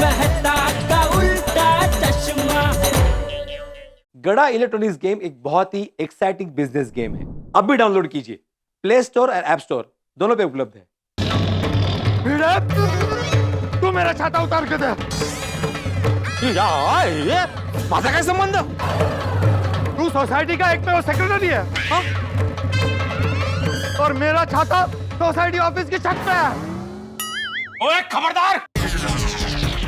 मेहता का उल्टा चश्मा। गड़ा इलेक्ट्रॉनिक्स गेम एक बहुत ही एक्साइटिंग बिजनेस गेम है। अब भी डाउनलोड कीजिए, प्ले स्टोर और ऐप स्टोर दोनों पे उपलब्ध है। तू मेरा छाता उतार के दे। ये माझा काय संबंध? तू सोसाइटी का एक में सेक्रेटरी है हा? और मेरा छाता सोसाइटी ऑफिस की छत पे है। ओए खबरदार!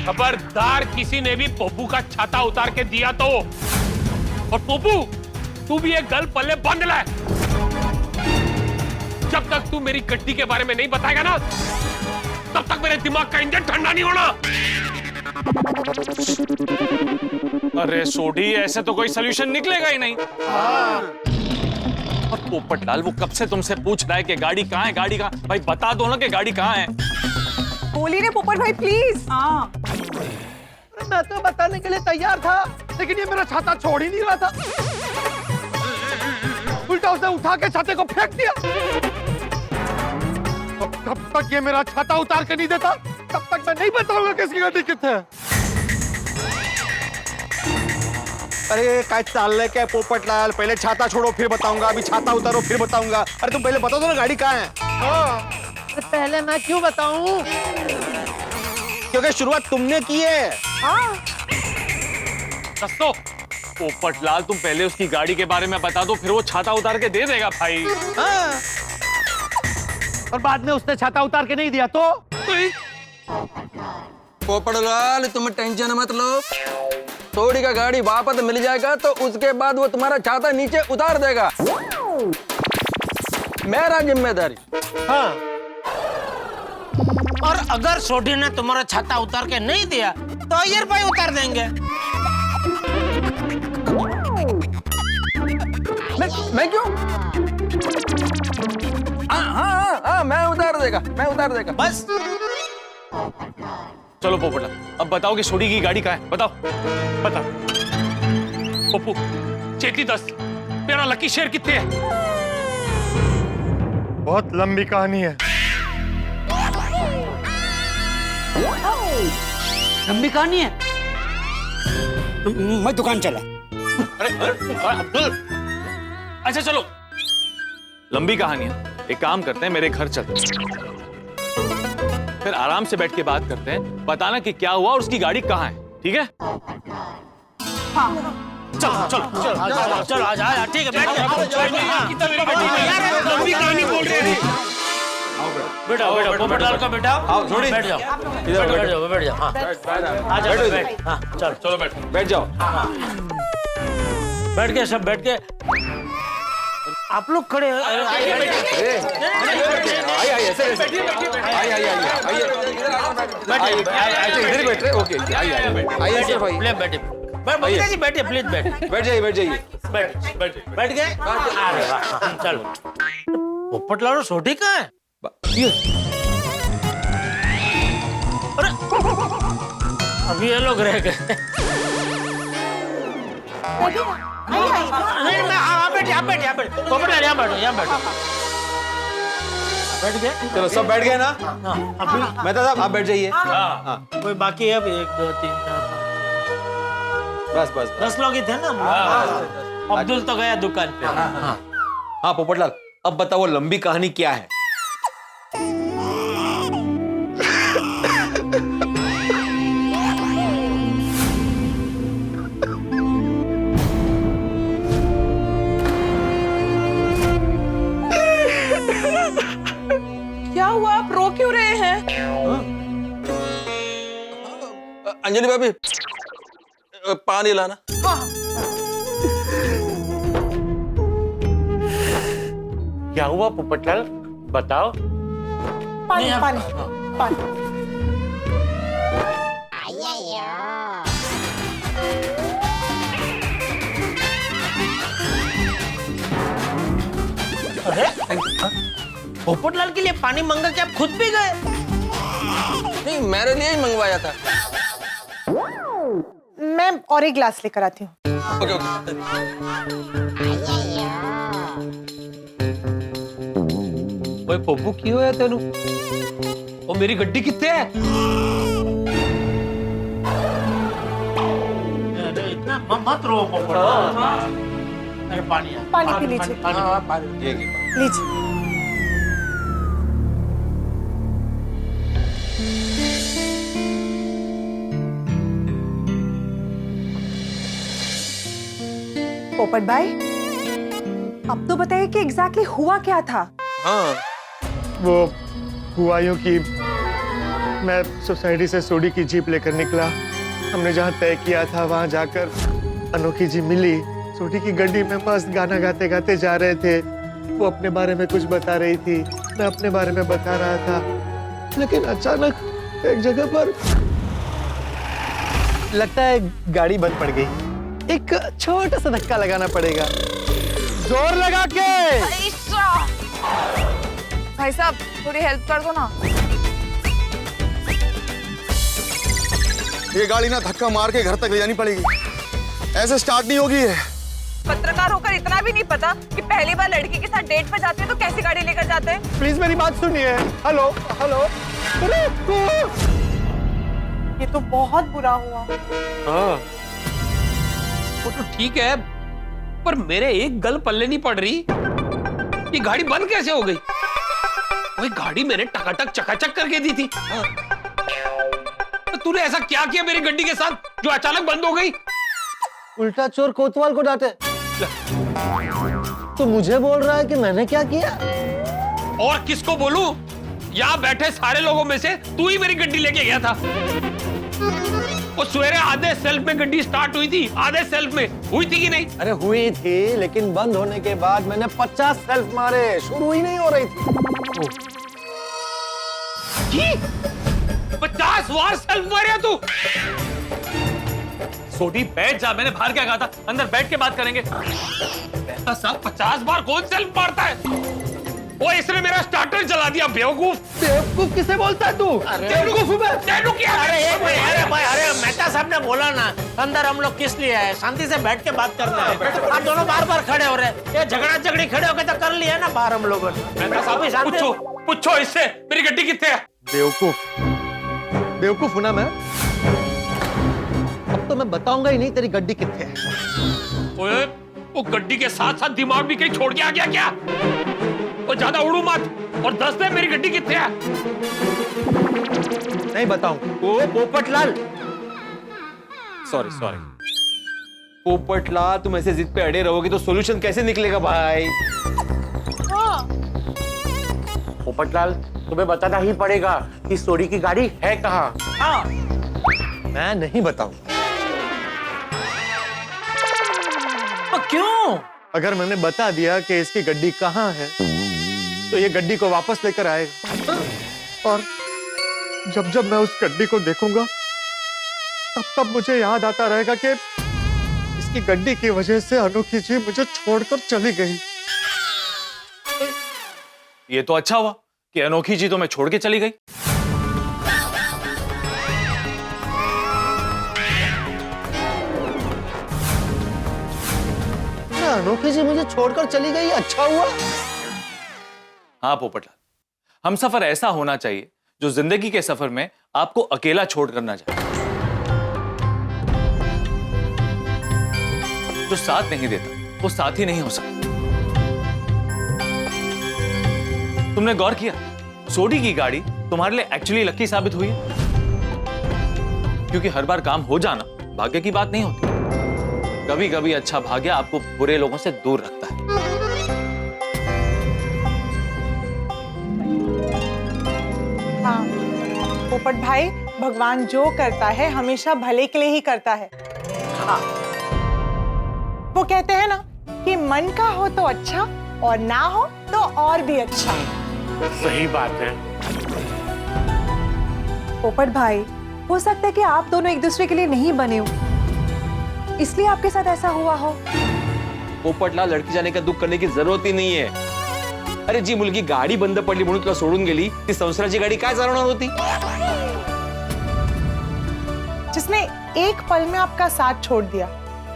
खबरदार, किसी ने भी पप्पू का छाता उतार के दिया तो। और पप्पू, तू भी एक गल पल्ले बंद ले। जब तक तू मेरी गड्डी के बारे में नहीं बताएगा ना, तब तक मेरे दिमाग का इंजन ठंडा नहीं होना। अरे सोडी, ऐसे तो कोई सोल्यूशन निकलेगा ही नहीं। और पोपटलाल, वो कब से तुमसे पूछ रहा है कि गाड़ी कहाँ है, गाड़ी कहाँ? भाई बता दो ना कि गाड़ी कहाँ है। बोली रे पोपट भाई प्लीज। मैं तो बताने के लिए तैयार था, लेकिन ये मेरा छाता छोड़ ही नहीं रहा था। उल्टा उसने उठा के छाते को फेंक दिया। तो कब तक ये मेरा छाता उतार के नहीं देता, तब तक मैं नहीं बताऊंगा किसकी गाड़ी कितने है। अरे काय चाललंय काय पोपटलाल? पहले छाता छोड़ो फिर बताऊंगा, अभी छाता उतारो फिर बताऊंगा। अरे तुम पहले बता दो ना गाड़ी कहाँ है। पहले मैं क्यों बताऊं? क्योंकि शुरुआत तुमने की है। दस्तो, पोपटलाल तुम पहले उसकी गाड़ी के बारे में बता दो, फिर वो छाता उतार के दे देगा भाई। और बाद में उसने छाता उतार के नहीं दिया तो? पोपटलाल तुम टेंशन मत लो, थोड़ी का गाड़ी वापस मिल जाएगा तो उसके बाद वो तुम्हारा छाता नीचे उतार देगा। मेरा जिम्मेदारी। हाँ। और अगर सोडी ने तुम्हारा छाता उतार के नहीं दिया तो अय्यर भाई उतार देंगे। मैं क्यों? हाँ, मैं उतार देगा बस। चलो पोपटलाल, अब बताओ कि सोडी की गाड़ी कहाँ है, बताओ। बता पप्पू, चेती दस, मेरा लकी शेर कितने है? बहुत लंबी कहानी है। लंबी कहानी है। मैं दुकान चला। अरे अब्दुल, अच्छा चलो, लंबी कहानी है। एक काम करते हैं, मेरे घर चलते हैं, फिर आराम से बैठ के बात करते हैं। बताना कि क्या हुआ और उसकी गाड़ी कहाँ है, ठीक है? हाँ। चलो चलो चलो चलो आजा, ठीक है, बैठ जा। लंबी कहानी बोल रहे हैं। बेटा पोपटलाल का बेटा, आओ थोड़ी बैठ जाओ, बैठ जाओ। हाँ, आजा, बैठ। हाँ, चलो चलो बैठ जाओ। बैठ के सब बैठ के। आप लोग खड़े हो। आइए इधर ही बैठ रहे। ओके आइए सर भाई, बैठे बैठे प्लीज बैठ जाइए बैठ गए। अरे वाह, चलो। पोपटलाल और सोडी कहाँ है? अरे अभी ये लोग रह गए। नहीं, आप बैठ। पोपटलाल यहाँ बैठो। बैठ गए। चलो सब बैठ गए ना? अभी मेहता साहब आप बैठ जाइए। हाँ, कोई बाकी है? अभी 1 2 3 4 बस 10 लोग ही थे ना। अब्दुल तो गया दुकान पे। हाँ पोपटलाल, अब बताओ लंबी कहानी क्या है? क्या हुआ, आप रो क्यों रहे हैं? अंजलि भाभी, पानी लाना। क्या हुआ पोपटलाल, बताओ। पानी। अरे पोपटलाल के लिए पानी मांगा कि आप खुद भी गए? नहीं, मेरे लिए ही मंगवाया था। मैं और एक ग्लास लेकर आती हूँ। ओके। ओए पप्पू की होया तेनू? ओ मेरी गड्डी कित्थे है? मत रो पोपट। अरे पानी है। पानी पी लीजिए। ये लीजिए। पोपट भाई, अब तो बताइए कि एग्जैक्टली हुआ क्या था। हाँ वो हुआ यूं कि मैं सोसाइटी से सोडी की जीप लेकर निकला। हमने जहाँ तय किया था वहाँ जाकर अनोखी जी मिली। सोडी की गड्डी में मस्त गाना गाते गाते जा रहे थे। वो अपने बारे में कुछ बता रही थी, मैं अपने बारे में बता रहा था, लेकिन अचानक एक जगह पर लगता है गाड़ी बंद पड़ गई। एक छोटा सा धक्का लगाना पड़ेगा, जोर लगा के। भाई साहब थोड़ी हेल्प कर दो ना। ये गाड़ी ना धक्का मार के घर तक ले जानी पड़ेगी, ऐसे स्टार्ट नहीं होगी है। पत्रकार होकर इतना भी नहीं पता कि पहली बार लड़की के साथ डेट पर जाते हैं तो कैसी गाड़ी लेकर जाते हैं। प्लीज मेरी बात सुनिए। Hello hello. ये तो बहुत बुरा हुआ। वो तो ठीक है, पर मेरे एक गल पल्ले नहीं पड़ रही। ये गाड़ी बंद कैसे हो गई? वही गाड़ी मैंने टकाटक चकाचक करके दी थी। तो तूने ऐसा क्या किया मेरी गड्डी के साथ जो अचानक बंद हो गई? उल्टा चोर कोतवाल को डांटे। तो मुझे बोल रहा है कि मैंने क्या किया? और किसको बोलूं? यहाँ बैठे सारे लोगों में से तू ही मेरी गड्डी लेके गया था। वो सवेरे आधे सेल्फ में गड्डी स्टार्ट हुई थी, आधे सेल्फ में हुई थी कि नहीं? अरे हुई थी, लेकिन बंद होने के बाद मैंने 50 सेल्फ मारे, शुरू ही नहीं हो रही थी। 50 बार सेल्फ मारे तू? सोडी बैठ जा, मैंने बाहर क्या कहा था, अंदर बैठ के बात करेंगे। साहब 50 बार कौन सेल्फ मारता है? वो इसने मेरा स्टार्टर जला दिया, बेवकूफ। बेवकूफ किसे बोलता है तू? तेनू क्या? अरे मेहता साहब ने बोला ना, अंदर हम लोग किस लिए आए? शांति से बैठ के बात करना है। आप दोनों बार बार खड़े हो रहे, ये झगड़ा झगड़ी खड़े होके तो कर लिया ना बाहर हम लोगों ने। मेहता साहब पूछो इससे मेरी गड्डी कितने है? बेवकूफ हूं ना मैं? अब तो मैं बताऊंगा ही नहीं तेरी गड्डी कितने है। ओए, वो गड्डी के साथ साथ दिमाग भी कहीं छोड़ के आ गया क्या? वो ज्यादा उड़ू मत और दस दे मेरी गड्डी कितने है? नहीं बताऊंगा। ओ पोपटलाल, सॉरी पोपटलाल, तुम ऐसे जिद पे अड़े रहोगे तो सॉल्यूशन कैसे निकलेगा भाई? पोपटलाल, तुम्हें बताना ही पड़ेगा कि सोडी की गाड़ी है कहाँ। हाँ, मैं नहीं बताऊंगा। क्यों? अगर मैंने बता दिया कि इसकी गड्डी कहाँ है, तो ये गड्डी को वापस लेकर आएगा। और जब जब मैं उस गड्डी को देखूंगा, तब तब मुझे याद आता रहेगा कि इसकी गड्डी की वजह से अनोखी जी मुझे छोड़कर चली गई। ये तो अच्छा हुआ कि अनोखी जी तो मैं छोड़ के चली गई। अनोखी जी मुझे छोड़कर चली गई, अच्छा हुआ। हाँ पोपटलाल, हम सफर ऐसा होना चाहिए जो जिंदगी के सफर में आपको अकेला छोड़ कर ना जाए। जो साथ नहीं देता वो साथ ही नहीं हो सकता। तुमने गौर किया, सोडी की गाड़ी तुम्हारे लिए एक्चुअली लकी साबित हुई है, क्योंकि हर बार काम हो जाना भाग्य की बात नहीं होती। कभी कभी अच्छा भाग्य आपको बुरे लोगों से दूर रखता है। हाँ पोपट भाई, भगवान जो करता है हमेशा भले के लिए ही करता है। हाँ, वो कहते हैं ना कि मन का हो तो अच्छा और ना हो तो और भी अच्छा। सही बात है। पोपट भाई, हो सकता है कि आप दोनों एक दूसरे के लिए नहीं बने हो, इसलिए आपके साथ ऐसा हुआ हो। पोपटलाल, लड़की जाने का दुख करने की जरूरत ही नहीं है। अरे जी मुलगी गाडी बंद पडली म्हणून तुला सोडून गेली, ती संसाराची गाडी काय चालवणार होती? जिसने एक पल में आपका साथ छोड़ दिया,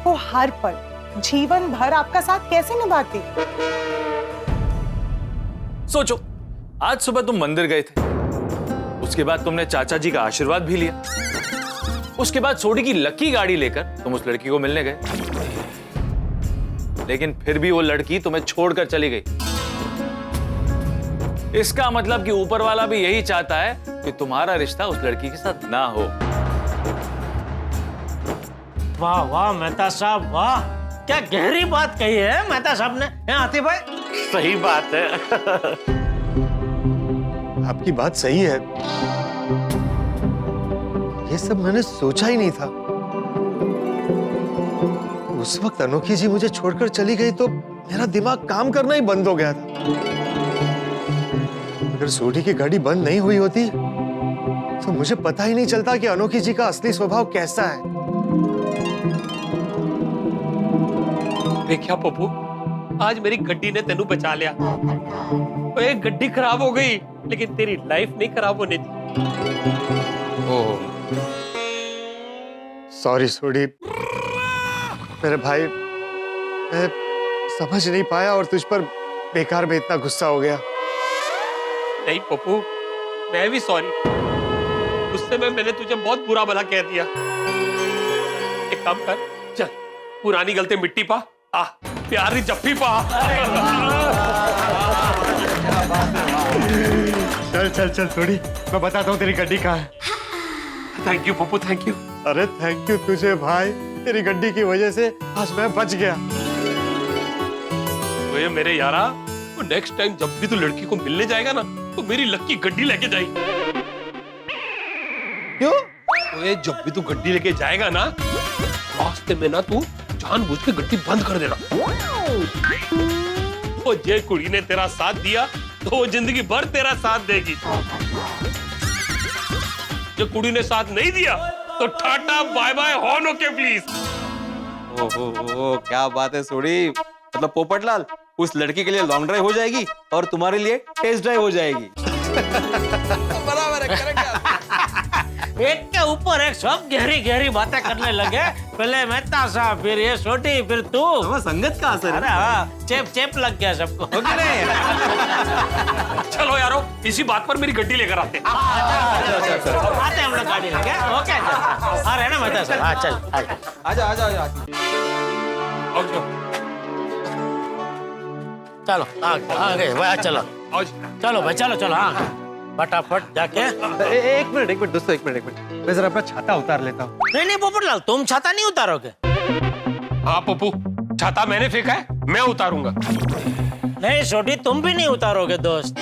वो हर पल जीवन भर आपका साथ कैसे निभाती? सोचो, आज सुबह तुम मंदिर गए थे, उसके बाद तुमने चाचा जी का आशीर्वाद भी लिया, उसके बाद सोडी की लकी गाड़ी लेकर तुम उस लड़की को मिलने गए। लेकिन फिर भी वो लड़की तुम्हें छोड़कर चली गई। इसका मतलब कि ऊपर वाला भी यही चाहता है कि तुम्हारा रिश्ता उस लड़की के साथ ना हो। वाह वाह मेहता साहब वाह, क्या गहरी बात कही है मेहता साहब ने। हैं आतिफ भाई? सही बात है। आपकी बात सही है, ये सब मैंने सोचा ही नहीं था। उस वक्त अनोखी जी मुझे छोड़कर चली गई तो मेरा दिमाग काम करना ही बंद हो गया था। अगर सोडी की गाड़ी बंद नहीं हुई होती तो मुझे पता ही नहीं चलता कि अनोखी जी का असली स्वभाव कैसा है। देखा पप्पू, आज मेरी गड्डी ने तेनू बचा लिया। ओए गड्डी खराब हो गई लेकिन तेरी लाइफ नहीं खराब होने दी। ओह सॉरी सोडी, मेरे भाई, मैं समझ नहीं पाया और तुझ पर बेकार में इतना गुस्सा हो गया। नहीं पप्पू, मैं भी सॉरी। गुस्से में मैंने तुझे बहुत बुरा भला कह दिया। एक काम कर, चल पुरानी गलती मिट्टी पा, आ प्यारी जफ्फी पा। चल चल चल सोडी, मैं बताता हूँ तेरी गड्डी कहाँ है। Thank you Pappu, thank you. अरे थैंक यू तुझे भाई, तेरी गड्डी की वजह से आज मैं बच गया। ओए मेरे यारा, तो नेक्स्ट टाइम जब भी तू लड़की को मिलने जाएगा ना तो मेरी लक्की गड्डी लेके जाई। क्यों? ओए जब भी तू गड्डी लेके जाएगा ना, रास्ते में ना तू जानबूझ के गड्डी बंद कर देना। वो जे कुड़ी ने तेरा साथ दिया तो वो जिंदगी भर तेरा साथ देगी। जो कुड़ी ने साथ नहीं दिया तो tata bye bye horn okay please. ओहो, क्या बात है सोडी। मतलब पोपटलाल, उस लड़की के लिए लॉन्ग ड्राइव हो जाएगी और तुम्हारे लिए टेस्ट ड्राइव हो जाएगी। बराबर है, करेक्ट है। एक के ऊपर एक सब गहरी गहरी बातें करने लगे। पहले मेहता साहब, फिर ये छोटी, फिर तू। संगत का असर अरे हाँ, चेप चेप लग गया सबको। चलो यारो, इसी बात पर मेरी गड्डी लेकर आते। आते हम लोग गाड़ी लेके। ओके आ रहे ना मेहता साहब? हाँ चल आजा आजा आजा। चलो आ गए भाई, चलो चलो भाई, चलो चलो हाँ फटाफट जाके। एक मिनट दोस्तों, एक मिनट। मैं जरा अपना छाता उतार लेता हूँ। नहीं पोपटलाल, तुम छाता नहीं उतारोगे? हाँ पप्पू, छाता मैंने फेंका है, मैं उतारूंगा। नहीं छोटी, तुम भी नहीं उतारोगे दोस्त।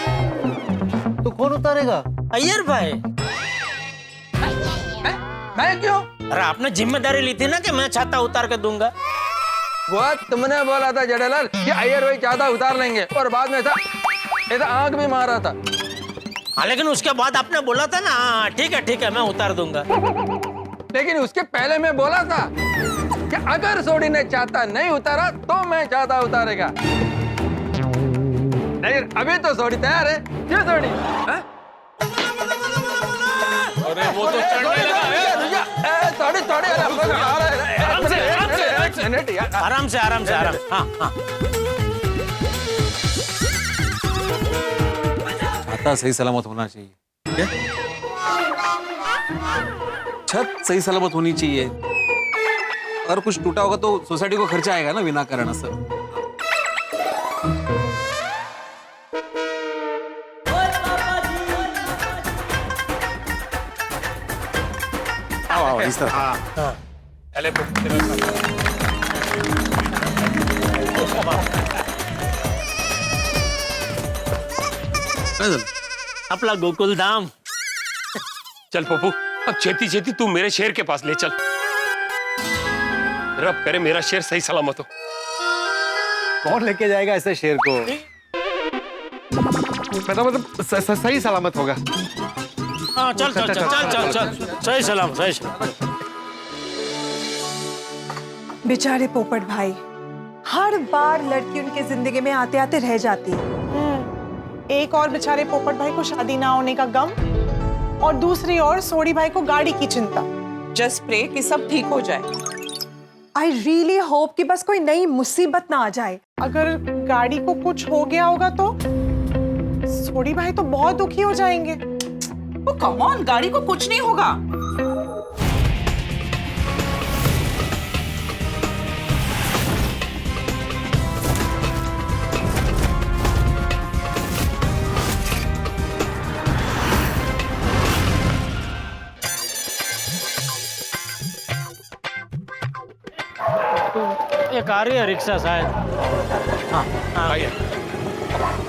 तो कौन उतारेगा? अय्यर भाई। मैं क्यों? अरे आपने जिम्मेदारी ली थी ना कि मैं छाता उतार के दूंगा। वो तुमने बोला था जेठालाल कि अय्यर भाई चाहता उतार लेंगे, और बाद में ऐसा आंख भी मारा था। हाँ लेकिन उसके बाद आपने बोला था ना, हाँ ठीक है मैं उतार दूंगा। लेकिन उसके पहले मैं बोला था कि अगर सोडी ने चाहता नहीं उतारा तो मैं चाहता उतारेगा। नहीं अभी तो सोडी तैयार है। क्यों सोडी? अरे वो तो चढ़ने लगा है। आराम से हाँ। छाता सही सलामत होना चाहिए। क्या? छत सही सलामत होनी चाहिए। अगर कुछ टूटा होगा तो सोसाइटी को खर्चा आएगा ना विनाकारण असर। आओ इस तरह। चले अपना गोकुल धाम। चल पप्पू, अब छेती छेती तू मेरे शेर के पास ले चल। रब करे मेरा शेर सही सलामत हो। कौन लेके जाएगा ऐसे शेर को? मतलब सही सलामत होगा। हाँ चल सही सलाम। बेचारे पोपट भाई, हर बार लड़की उनके जिंदगी में आते आते रह जाती है। एक और बेचारे पोपट भाई को शादी ना होने का गम, और दूसरी ओर सोडी भाई को गाड़ी की चिंता। जस्ट प्रे कि सब ठीक हो जाए। आई रियली होप कि बस कोई नई मुसीबत ना आ जाए। अगर गाड़ी को कुछ हो गया होगा तो सोडी भाई तो बहुत दुखी हो जाएंगे। ओ कम ऑन, गाड़ी को कुछ नहीं होगा। एक आ रही है रिक्शा शायद। हाँ हाँ आइए।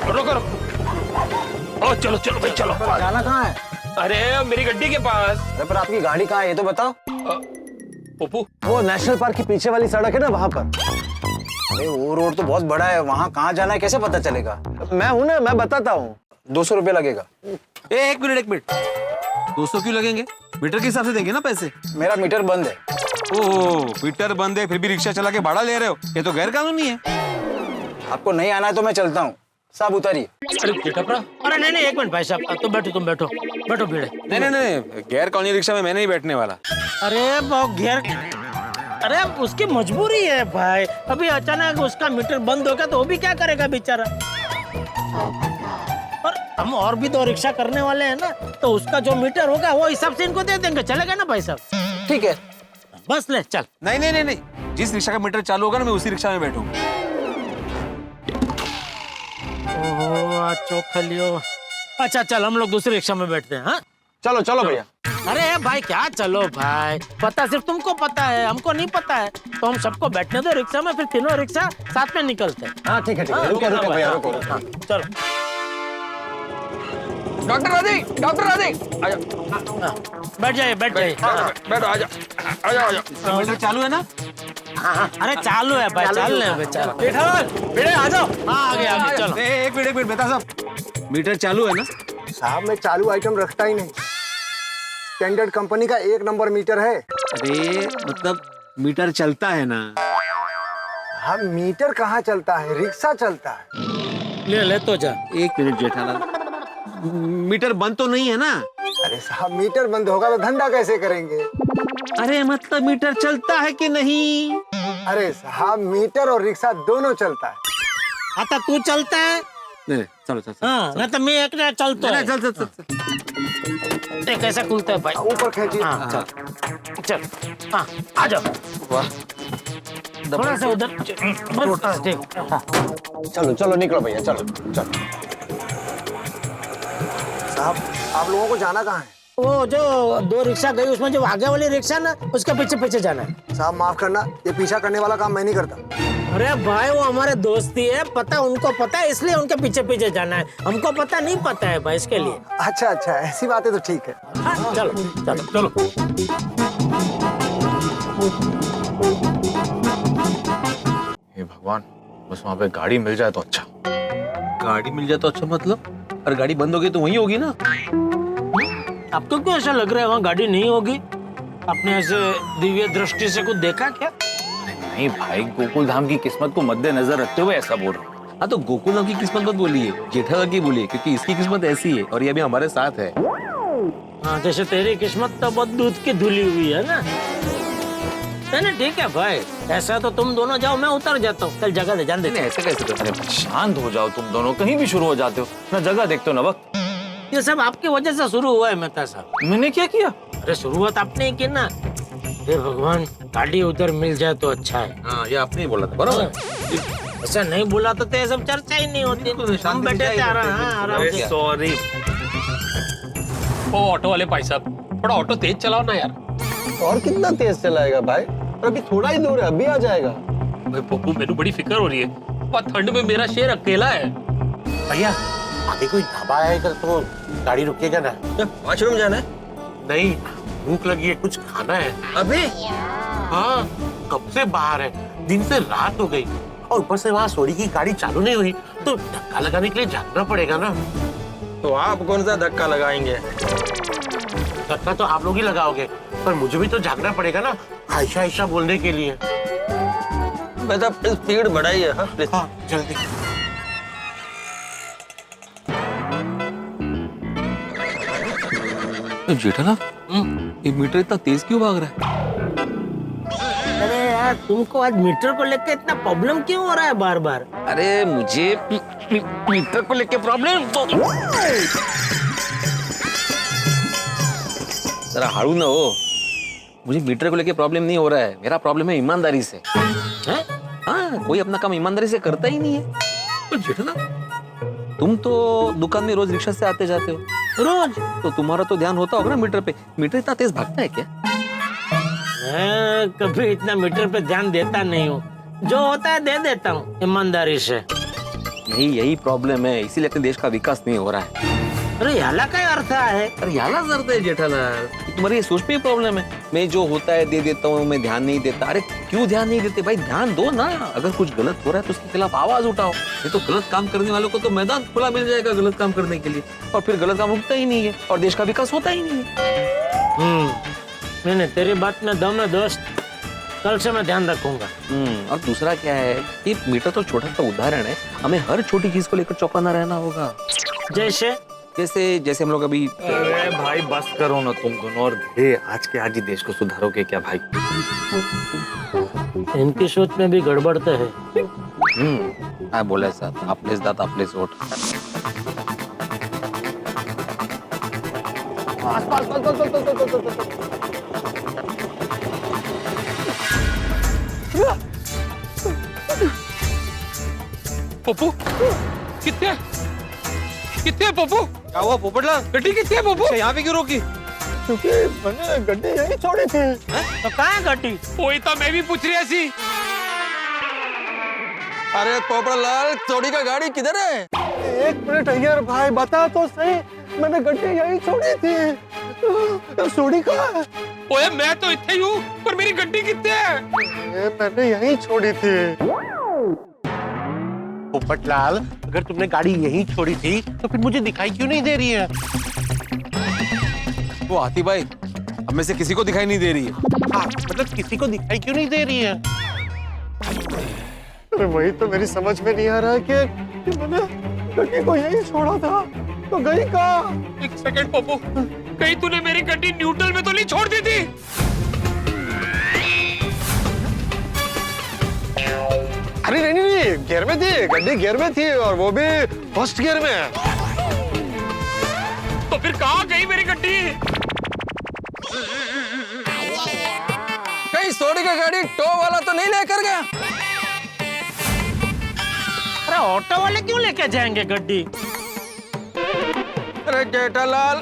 रुको रुको। ओ चलो चलो भाई चलो। जाना कहाँ है? अरे मेरी गड्डी के पास। अरे पर आपकी गाड़ी कहाँ है ये तो बताओ। पप्पू वो नेशनल पार्क के पीछे वाली सड़क है ना वहाँ पर। अरे वो रोड तो बहुत बड़ा है, वहाँ कहाँ जाना है कैसे पता चलेगा? मैं हूँ ना, मैं बताता हूँ। 200 रुपये लगेगा। एक मिनट 200 क्यों लगेंगे? मीटर के हिसाब से देंगे ना पैसे। मेरा मीटर बंद है। ओह मीटर बंद है फिर भी रिक्शा चला के भाड़ा ले रहे हो, ये तो गैर कानूनी है। आपको नहीं आना है तो मैं चलता हूँ, साहब उतारिए। अरे जेठाप्रा, अरे नहीं नहीं एक मिनट भाई साहब, तुम बैठो बैठो भिड़े। नहीं गैर कानूनी रिक्शा में मैं नहीं बैठने वाला। अरे बहुत घेर, अरे उसकी मजबूरी है भाई, अभी अचानक उसका मीटर बंद हो गया तो वो भी क्या करेगा बेचारा। और हम और भी 2 रिक्शा करने वाले हैं ना, तो उसका जो मीटर होगा वो हिसाब से इनको दे देंगे, चलेगा ना भाई साहब? ठीक है बस ले चल। नहीं, जिस रिक्शा का मीटर चालू होगा ना मैं उसी रिक्शा में बैठूंगा। ओहो आज चौक लियो। अच्छा चल हम लोग दूसरी रिक्शा में बैठते हैं। हाँ चलो चलो भैया। अरे भाई क्या चलो भाई, पता सिर्फ तुमको पता है, हमको नहीं पता है, तो हम सबको बैठने दो रिक्शा में, फिर तीनों रिक्शा साथ में निकलते हैं। हाँ ठीक है रुको भैया रुको। हाँ, चलो डॉक्टर राधे आजा। बैठ जाइए बैठो आजा। मीटर चालू है ना? हाँ, अरे चालू है भाई, चालू है बेचारा। बेटे आ जाओ। हाँ आगे चलो। एक मिनट बेटा साहब, मीटर चालू है ना? साहब मैं चालू आइटम रखता ही नहीं, स्टैंडर्ड कंपनी का 1 नंबर मीटर है। अरे मतलब मीटर चलता है ना? हाँ मीटर कहाँ चलता है, रिक्शा चलता है। ले तो जा। एक मिनट जेठालाल, मीटर बंद तो नहीं है ना? अरे साहब मीटर बंद होगा तो धंधा कैसे करेंगे? अरे मतलब मीटर चलता है कि नहीं? अरे साहब मीटर और रिक्शा दोनों चलता है। आता तू चलता है? नहीं चलो हाँ नहीं तो मैं एक चलता है। चल ये कैसे खुलता है भाई? ऊपर खींचिए। हाँ चल हाँ आ जाओ। थोड़ा सा उधर बस ठीक। हाँ चलो निकलो भैया चलो। साहब आप लोगों को जाना कहाँ है? वो जो 2 रिक्शा गई उसमें जो आगे वाली रिक्शा ना, उसके पीछे जाना है। साहब माफ करना, ये पीछा करने वाला काम मैं नहीं करता। अरे भाई वो हमारे दोस्ती है, पता उनको पता है इसलिए उनके पीछे जाना है, हमको पता नहीं पता है भाई इसके लिए। अच्छा ऐसी बात है तो ठीक है। हाँ, चलो। हे भगवान, बस वहाँ पे गाड़ी मिल जाए तो अच्छा। गाड़ी मिल जाए तो अच्छा मतलब? और गाड़ी बंद हो गई तो वहीं होगी ना? आपको क्यों ऐसा लग रहा है वहाँ गाड़ी नहीं होगी? आपने ऐसे दिव्य दृष्टि से कुछ देखा क्या? नहीं भाई, गोकुल धाम की किस्मत को मद्देनजर रखते हुए ऐसा बोल रहा हूँ। हाँ तो गोकुल धाम की किस्मत मत बोलिए, जेठालाल की बोलिए, क्योंकि इसकी किस्मत ऐसी है और ये अभी हमारे साथ है। हाँ जैसे तेरी किस्मत तो बहुत दूध की धुली हुई है ना। नहीं ठीक है भाई, ऐसा तो तुम दोनों जाओ, मैं उतर जाता हूँ, कल जगह दे जान दे। ऐसे कैसे करते? अरे शांत हो जाओ तुम दोनों, कहीं भी शुरू हो जाते हो ना, जगह देखते हो ना वक्त। ये सब आपकी वजह से शुरू हुआ है मेहता साहब। मैंने क्या किया? अरे शुरुआत आपने ही की ना। हे भगवान, गाड़ी उधर मिल जाए तो अच्छा है। हाँ ये आपने ही बोला था बराबर। ऐसा नहीं बोला तो ये सब चर्चा ही नहीं होती। हम बैठे थे आराम से। सॉरी। ओ ऑटो वाले भाई साहब, थोड़ा ऑटो तेज चलाओ ना यार। और कितना तेज चलाएगा भाई? अभी थोड़ा ही दूर है, अभी आ जाएगा। भाई पप्पू मेनू बड़ी फिक्र हो रही है, पर ठंड में मेरा शेर अकेला है। भैया आगे कोई ढाबा है इधर तो गाड़ी रुकेगा ना? वॉशरूम जाना है? नहीं, भूख लगी है, कुछ खाना है। अभी? हाँ कब से बाहर है, दिन से रात हो गई और ऊपर से वहाँ सोडी की गाड़ी चालू नहीं हुई, तो धक्का लगाने के लिए जाना पड़ेगा ना। तो आप कौन सा धक्का लगाएंगे? धक्का तो आप लोग ही लगाओगे, पर मुझे भी तो जागना पड़ेगा ना, आयशा आयशा बोलने के लिए। बेटा स्पीड बढ़ाइए। हाँ जल्दी। जेठालाल ये मीटर इतना तेज क्यों भाग रहा है? अरे यार तुमको आज मीटर को लेकर इतना प्रॉब्लम क्यों हो रहा है बार बार? अरे मुझे मीटर को लेके प्रॉब्लम तो जरा हारू ना हो। मुझे मीटर को लेके प्रॉब्लम नहीं हो रहा है, मेरा प्रॉब्लम है ईमानदारी से। हाँ कोई अपना काम ईमानदारी से करता ही नहीं है। तो जेठालाल तुम तो दुकान में रोज रिक्शा से आते जाते हो रोज, तो तुम्हारा तो ध्यान होता होगा ना मीटर पे। मीटर इतना तेज भागता है क्या? मैं कभी इतना मीटर पे ध्यान देता नहीं हूँ, जो होता है दे देता हूँ ईमानदारी से। यही प्रॉब्लम है, इसीलिए अपने देश का विकास नहीं हो रहा है। अरे याला क्या अर्थ है? अरे याला जरूरत है जेठालाल, तुम्हारी ये सोच में ही प्रॉब्लम है। मैं जो होता है दे देता हूँ, मैं ध्यान नहीं देता। अरे क्यों ध्यान नहीं देते भाई? ध्यान दो ना। अगर कुछ गलत हो रहा है तो उसके खिलाफ आवाज उठाओ। ये तो गलत काम करने वालों को तो मैदान खुला मिल जाएगा गलत काम करने के लिए, और फिर गलत काम रुकता ही नहीं है और देश का विकास होता ही नहीं है। नहीं, तेरी बात में दम है दोस्त, कल से मैं ध्यान रखूंगा। और दूसरा क्या है कि मीटर तो छोटा सा उदाहरण है, हमें हर छोटी चीज को लेकर चौकन्ना रहना होगा। जैसे जैसे हम लोग अभी। अरे भाई बस करो ना तुम दोनों, और आज के आज ही देश को सुधारोगे क्या भाई? इनकी सोच में भी गड़बड़ तो है। काय बोलायचं, आपलेच दात आपलेच ओठ। पप्पू कितने पप्पू? क्या हुआ पोपटलाल? गड्डी कितने पप्पू? यहाँ पे क्यों रोकी? क्योंकि मैंने गड्डी यहीं छोड़ी थी। तो कहाँ है गड्डी? वही तो मैं भी पूछ रही थी। अरे पोपटलाल, सोडी का गाड़ी किधर है? एक मिनट अय्यर भाई, बता तो सही, मैंने गड्डी यहीं छोड़ी थी। सोडी कहाँ है? ओए मैं तो इतने ही हूँ, पर मेरी गड्डी कितने है? मैंने यहीं छोड़ी थी। पोपटलाल, अगर तुमने गाड़ी यहीं छोड़ी थी तो फिर मुझे दिखाई क्यों नहीं दे रही है? वो हाथी भाई, अब में से किसी को दिखाई नहीं दे रही है। हाँ, मतलब किसी को दिखाई क्यों नहीं दे रही है? अरे वही तो मेरी समझ में नहीं आ रहा है कि मैंने गड्डी को यहीं छोड़ा था, तो गई कहाँ? एक सेकंड पप्पू, कहीं तूने मेरी गड्डी न्यूट्रल में तो नहीं छोड़ दी थी? अरे नहीं, गियर में थी, गड्डी गियर में थी, और वो भी फर्स्ट गियर में। तो फिर कहाँ गई मेरी गड्डी? कहीं सोडी का गाड़ी टो वाला तो नहीं लेकर गया? अरे ऑटो वाले क्यों लेके जाएंगे गड्डी? अरे जेठालाल,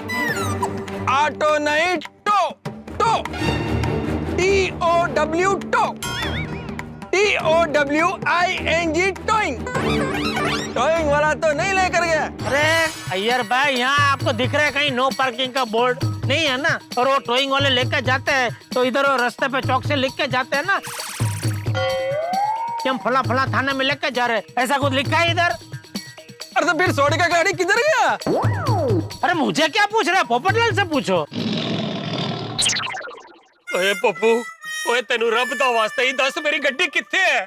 ऑटो नहीं tow, TOW tow, TOWING towing वाला तो नहीं लेकर गया। अरे अय्यर भाई, यहाँ आपको दिख रहा है कहीं नो पार्किंग का बोर्ड? नहीं है ना। और वो टोइंग वाले लेकर जाते हैं तो इधर वो रास्ते पे चौक से लिख के जाते हैं ना कि हम फला फला थाने में लेकर जा रहे हैं, ऐसा कुछ लिखा है इधर? अरे तो फिर सोडी का गाड़ी किधर गया? अरे मुझे क्या पूछ रहे हैं, पोपटलाल से पूछो। ओए पप्पू, ओए तेनू रब दा वास्ते ही दस मेरी गड्डी कित्थे है?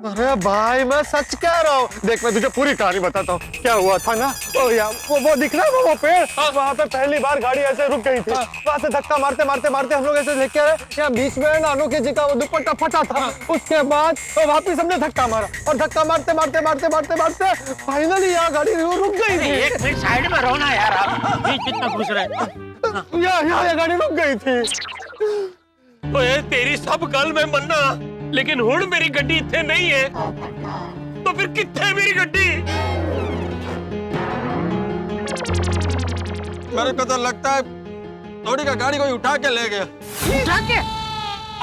अरे भाई मैं सच कह रहा हूँ, देख मैं तुझे पूरी कहानी बताता हूँ। क्या हुआ था ना, ओ यार वो दिख रहा है वो पेड़, वहाँ पे पहली बार गाड़ी ऐसे रुक गई थी। वहाँ से धक्का मारते मारते मारते हम लोग ऐसे देख के आए, यहाँ बीच में अनोखी जी का वो दुपट्टा फटा था। उसके बाद तो वापिस हमने धक्का मारा, और धक्का मारते मारते मारते मारते मारते फाइनली यहाँ गाड़ी रुक गई थी। एक मिनट साइड में रहो ना यार, आप बीच कितना घुस रहे? यहाँ गाड़ी रुक गई थी। ओए तेरी सब गल मैं मन्ना, लेकिन हुण मेरी गड्डी इत्थे नहीं है, तो फिर कित्थे है मेरी गड्डी? मेरे को तो लगता है सोडी का गाड़ी कोई उठा के ले गया। उठा के?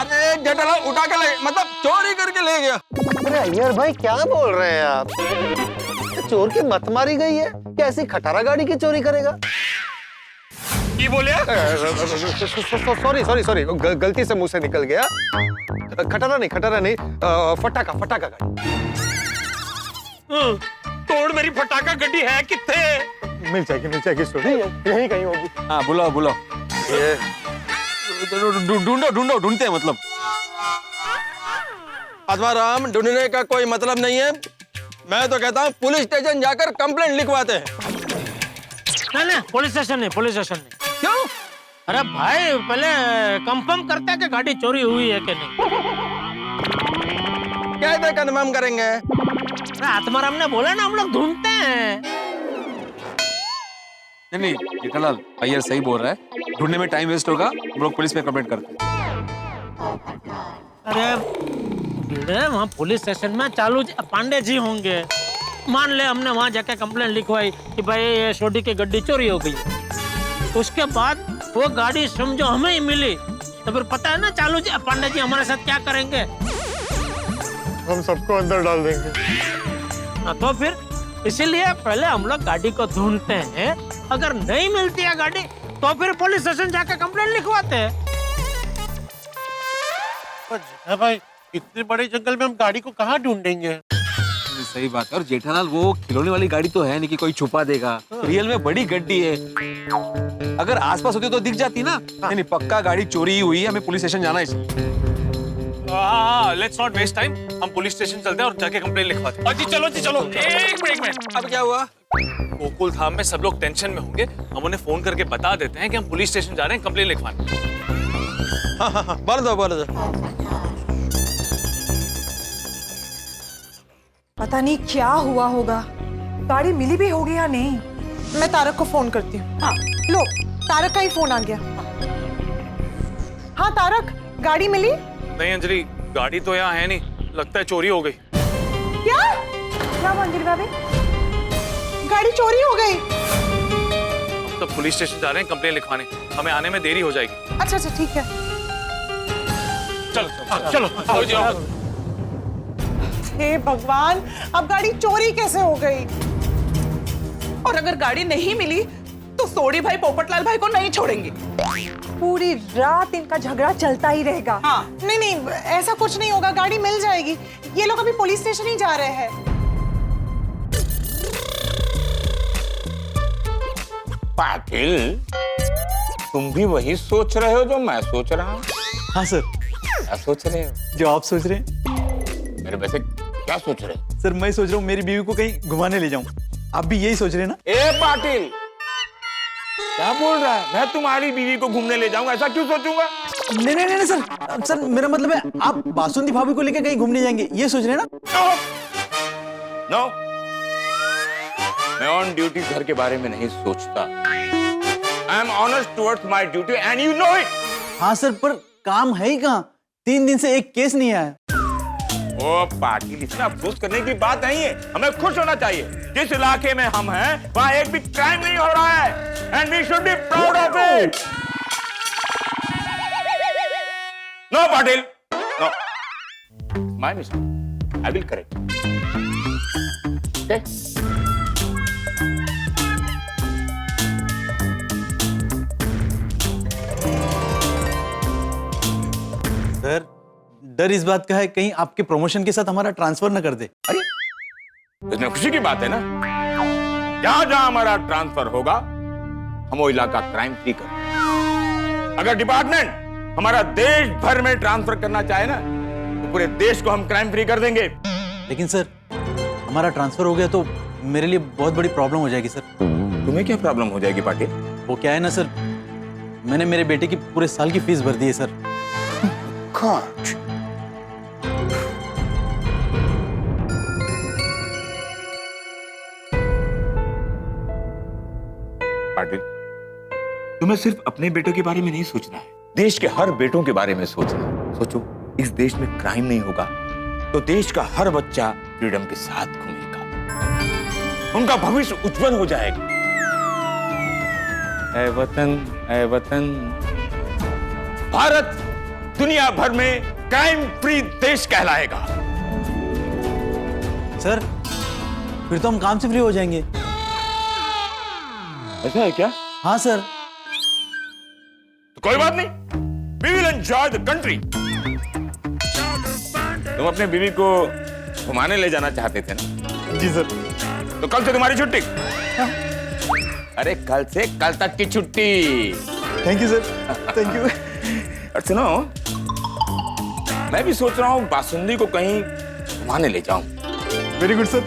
अरे जेठालाल उठा के ले, मतलब चोरी करके ले गया। अरे अय्यर भाई क्या बोल रहे हैं आप? चोर की मत मारी गई है, कैसी खटारा गाड़ी की चोरी करेगा? की बोले? सॉरी गलती से मुंह से निकल गया। खटारा नहीं, फटाका गाड़ी। तोड़ मेरी फटाका गड्डी है कित्थे? मिल जाएगी सोडी, यही कहीं होगी। हाँ बुलाओ, ढूंढते हैं मतलब। आत्माराम, ढूंढने का कोई मतलब नहीं है। मैं तो कहता हूँ पुलिस स्टेशन जाकर कंप्लेंट लिखवाते हैं। नहीं, पुलिस स्टेशन नहीं। क्यों? अरे भाई पहले कंफर्म करते हैं कि गाड़ी चोरी हुई है कि नहीं। कैसे कंफर्म करेंगे? अरे आत्माराम ने बोला ना हम लोग ढूंढते हैं। नहीं जेठालाल, अय्यर सही बोल रहा है, ढूंढने में टाइम वेस्ट होगा, हम लोग पुलिस में कंप्लेंट करते हैं। अरे वहाँ पुलिस स्टेशन में चालू पांडे जी होंगे। मान ले हमने वहाँ जाके कंप्लेंट लिखवाई कि भाई ये सोडी की गड्डी चोरी हो गई, उसके बाद वो गाड़ी समझो हमें ही मिली, तो फिर पता है ना चालू जी पांडे जी हमारे साथ क्या करेंगे? हम सबको अंदर डाल देंगे। हाँ, तो फिर इसीलिए पहले हम लोग गाड़ी को ढूंढते हैं, अगर नहीं मिलती है गाड़ी तो फिर पुलिस स्टेशन जाकर कंप्लेंट लिखवाते हैं। भाई इतने बड़े जंगल में हम गाड़ी को कहाँ ढूंढेंगे? सही बात है। और जेठालाल वो खिलौने वाली गाड़ी तो है नहीं कि कोई छुपा देगा। रियल में बड़ी गड्डी है। अगर आसपास होती तो दिख जाती ना। नहीं पक्का गाड़ी चोरी ही हुई है, हमें पुलिस स्टेशन जाना है। लेट्स नॉट वेस्ट टाइम, हम पुलिस स्टेशन चलते हैं और जाके कंप्लेंट लिखवाते हैं। जी चलो जी चलो। एक मिनट, अब क्या हुआ? गोकुल धाम में सब लोग टेंशन में होंगे, हम उन्हें फोन करके बता देते हैं कि हम पुलिस स्टेशन जा रहे हैं कंप्लेंट लिखवाने। हाँ, बोल दो। पता नहीं क्या हुआ होगा, गाड़ी मिली भी होगी या नहीं। मैं तारक को फोन करती हूँ। हाँ, लो तारक का ही फोन आ गया। हाँ तारक, गाड़ी मिली? नहीं अंजलि, गाड़ी तो यहाँ है नहीं, लगता है चोरी हो गई। क्या अंजलि भाभी, गाड़ी चोरी हो गई? हम तो पुलिस स्टेशन जा रहे हैं कंप्लेंट लिखवाने, हमें आने में देरी हो जाएगी। अच्छा ठीक है। चलो। हे भगवान, अब गाड़ी चोरी कैसे हो गई? और अगर गाड़ी नहीं मिली तो सोडी भाई पोपटलाल भाई को नहीं छोड़ेंगे। पूरी रात इनका झगड़ा चलता ही रहेगा। हाँ। नहीं, ऐसा कुछ नहीं होगा, गाड़ी मिल जाएगी। ये लोग अभी पुलिस स्टेशन ही जा रहे हैं। पाटिल, तुम भी वही सोच रहे हो जो मैं सोच रहा हूँ? हाँ सर। क्या सोच रहे हो? जो आप सोच रहे हैं। मेरे वैसे क्या सोच रहे हो? सर मैं सोच रहा हूँ मेरी बीवी को कहीं घुमाने ले जाऊं। आप भी यही सोच रहे हैं ना? ए पाटिल, क्या बोल रहा है? मैं तुम्हारी बीवी को घूमने ले जाऊंगा, ऐसा क्यों सोचूंगा? नहीं सर मेरा मतलब है आप बासुंदी भाभी को लेकर कहीं घूमने जाएंगे, ये सोच रहे हैं ना? नो, मैं ऑन ड्यूटी घर के बारे में नहीं सोचता। I am honest towards my duty and you know it. हाँ सर, पर काम है ही कहाँ? 3 दिन से एक केस नहीं आया। ओ पाटिल, इसमें अफसोस करने की बात नहीं है, हमें खुश होना चाहिए। जिस इलाके में हम हैं वहाँ एक भी क्राइम नहीं हो रहा है and we should be proud of it. No Patil, no, my mistake, I will correct. Okay? Sir, डर इस बात का है कहीं आपके प्रमोशन के साथ हमारा ट्रांसफर न कर दे। अरे इसमें खुशी की बात है ना। जहां जहां हमारा ट्रांसफर होगा हम वो इलाका क्राइम फ्री करेंगे। अगर डिपार्टमेंट हमारा देश भर में ट्रांसफर करना चाहे ना तो पूरे देश को हम क्राइम फ्री कर देंगे। लेकिन सर, हमारा ट्रांसफर हो गया तो मेरे लिए बहुत बड़ी प्रॉब्लम हो जाएगी सर। तुम्हें क्या प्रॉब्लम हो जाएगी पाटिल? वो क्या है ना सर, मैंने मेरे बेटे की पूरे साल की फीस भर दी है सर। पाटिल, तुम्हें सिर्फ अपने बेटों के बारे में नहीं सोचना है, देश के हर बेटों के बारे में सोचना है। सोचो, इस देश में क्राइम नहीं होगा तो देश का हर बच्चा फ्रीडम के साथ घूमेगा, उनका भविष्य उज्जवल हो जाएगा। ऐ वतन, भारत दुनिया भर में क्राइम फ्री देश कहलाएगा। सर, फिर तो हम काम से फ्री हो जाएंगे। ऐसा है क्या? हाँ सर। तो कोई बात नहीं, we will enjoy the country। तुम अपने बीवी को घुमाने ले जाना चाहते थे ना? जी सर। तो कल से तुम्हारी छुट्टी। अरे कल से कल तक की छुट्टी। Thank you sir, thank you. और सुनो, मैं भी सोच रहा हूँ बासुंदी को कहीं घुमाने ले जाऊं। Very good sir.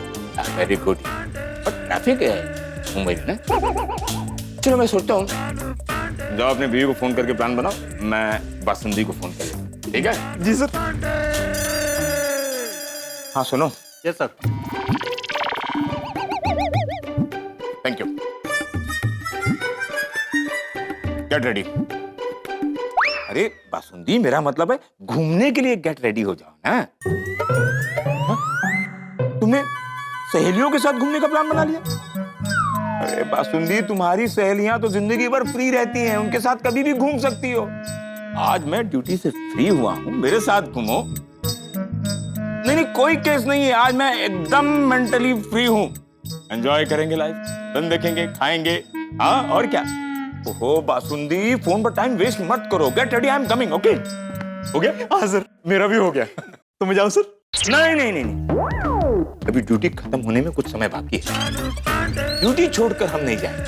Very good. और ट्रैफिक है मुंबई में ना। चलो मैं सोचता हूँ, जाओ अपने बीवी को फोन करके प्लान बनाओ, मैं बासुंदी को फोन कर लेता। ठीक है? जी सर। हाँ सुनो। Yes sir. Thank you. Get ready. अरे बासुंदी, मेरा मतलब है घूमने के लिए गेट रेडी हो जाओ ना। तुमने सहेलियों के साथ घूमने का प्लान बना लिया? अरे बासुंदी, तुम्हारी सहेलियां तो जिंदगी भर फ्री रहती हैं, उनके साथ कभी भी घूम सकती हो। आज मैं ड्यूटी से फ्री हुआ हूं, मेरे साथ घूमो। नहीं नहीं, कोई केस नहीं है। आज मैं एकदम मेंटली फ्री हूँ। एंजॉय करेंगे लाइफ, फिल्म देखेंगे, खाएंगे। हाँ और क्या। ओहो बासुंदी, फोन पर टाइम वेस्ट मत करो। Get ready, I am coming. Okay हो गया? हाँ सर, मेरा भी हो गया। तो मैं जाऊँ सर? नहीं नहीं नहीं नहीं, अभी ड्यूटी खत्म होने में कुछ समय बाकी है। ड्यूटी छोड़कर हम नहीं जाएंगे।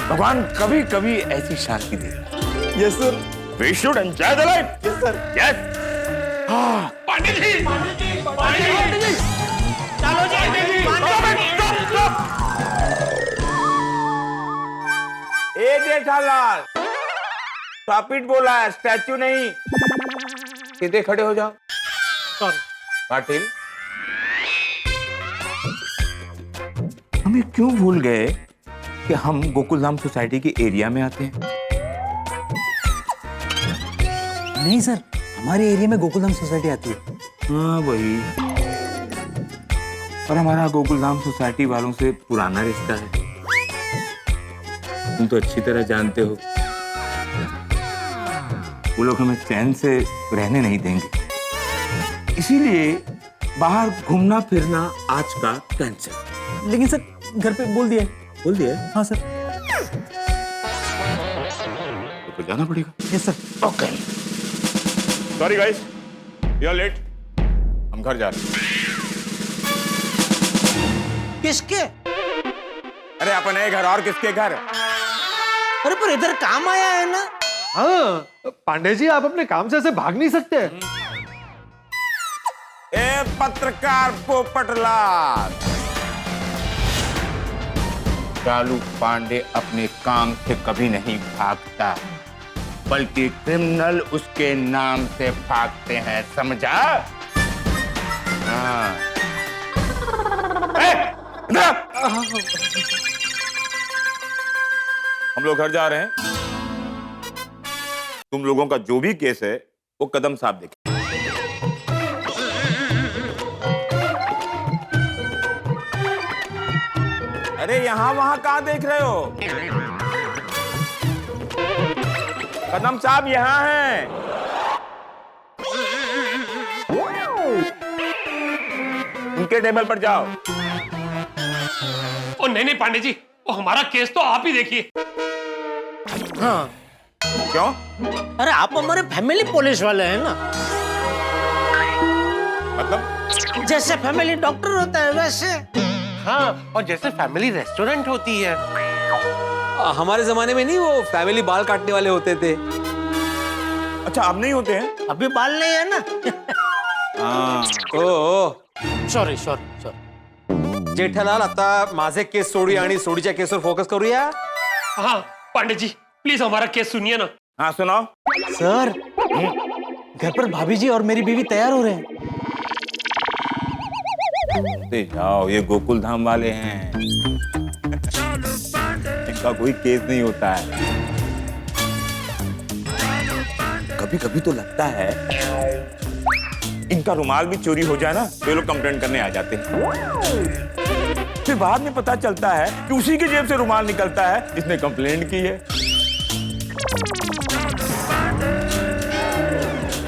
भगवान कभी कभी ऐसी शांति देता है। Yes sir. We should enjoy the life. Yes sir. Yes. Pandey ji, चलो जी, ए जेठालाल, टॉपिक बोला है, स्टैचू नहीं। सीधे खड़े हो जाओ। पाटिल, हमें क्यों भूल गए कि हम गोकुलधाम सोसाइटी के एरिया में आते हैं? नहीं सर, हमारे एरिया में गोकुलधाम सोसाइटी आती है। हाँ वही। और हमारा गोकुलधाम सोसाइटी वालों से पुराना रिश्ता है, तुम तो अच्छी तरह जानते हो। वो लोग हमें चैन से रहने नहीं देंगे, इसीलिए बाहर घूमना फिरना आज का कैंसिल। लेकिन सर घर पे बोल दिया। बोल दिया? हाँ सर। तो जाना पड़ेगा। Yes sir. Okay. Sorry guys, we are late. हम घर जा रहे हैं। किसके? अरे अपने घर और किसके घर? अरे पर इधर काम आया है ना। हाँ पांडे जी, आप अपने काम से ऐसे भाग नहीं सकते। ए पत्रकार पोपटलाल, चालू पांडे अपने काम से कभी नहीं भागता, बल्कि क्रिमिनल उसके नाम से भागते हैं, समझा? हाँ। हम लोग घर जा रहे हैं। तुम लोगों का जो भी केस है वो कदम साहब देखें। अरे यहां वहां कहां देख रहे हो? कदम साहब यहाँ हैं। उनके टेबल पर जाओ। ओ नहीं पांडे जी, वो हमारा केस तो आप ही देखिए। हाँ। क्यों? अरे आप हमारे फैमिली पुलिस वाले हैं ना। मतलब? जैसे फैमिली डॉक्टर होता है वैसे। हाँ, और जैसे फैमिली रेस्टोरेंट होती है। हमारे जमाने में नहीं वो फैमिली बाल काटने वाले होते थे। अच्छा अब नहीं होते हैं? अभी बाल नहीं है ना। हाँ। Sorry sorry sorry. जेठालाल, आता माझे केस सोडी आणि सोडीच्या केसवर फोकस करूया। हाँ पांडे जी, प्लीज हमारा केस सुनिए ना। हाँ सुनाओ। सर घर पर भाभी जी और मेरी बीवी तैयार हो रहे हैं। जाओ, ये गोकुलधाम वाले हैं, इनका कोई केस नहीं होता है। कभी कभी तो लगता है इनका रुमाल भी चोरी हो जाए ना तो ये लोग कंप्लेंट करने आ जाते हैं। फिर बाद में पता चलता है कि उसी की जेब से रुमाल निकलता है जिसने कंप्लेंट की है।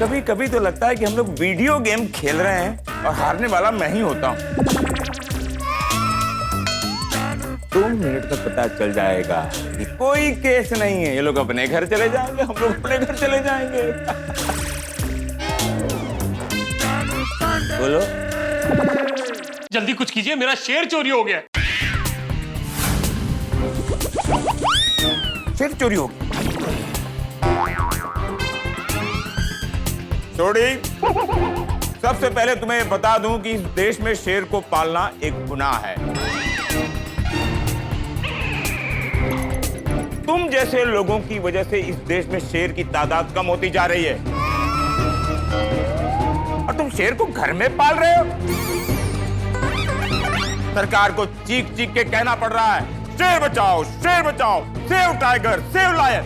कभी कभी तो लगता है कि हम लोग वीडियो गेम खेल रहे हैं और हारने वाला मैं ही होता हूं। 2 मिनट तक पता चल जाएगा कि कोई केस नहीं है। ये लोग अपने घर चले जाएंगे, हम लोग अपने घर चले जाएंगे। बोलो। जल्दी कुछ कीजिए, मेरा शेर चोरी हो गया। शेर चोरी हो गया? छोड़ी, सबसे पहले तुम्हें बता दूं कि इस देश में शेर को पालना एक गुनाह है। तुम जैसे लोगों की वजह से इस देश में शेर की तादाद कम होती जा रही है और तुम शेर को घर में पाल रहे हो। सरकार को चीख चीख के कहना पड़ रहा है, शेर बचाओ, सेव टाइगर, सेव लायन।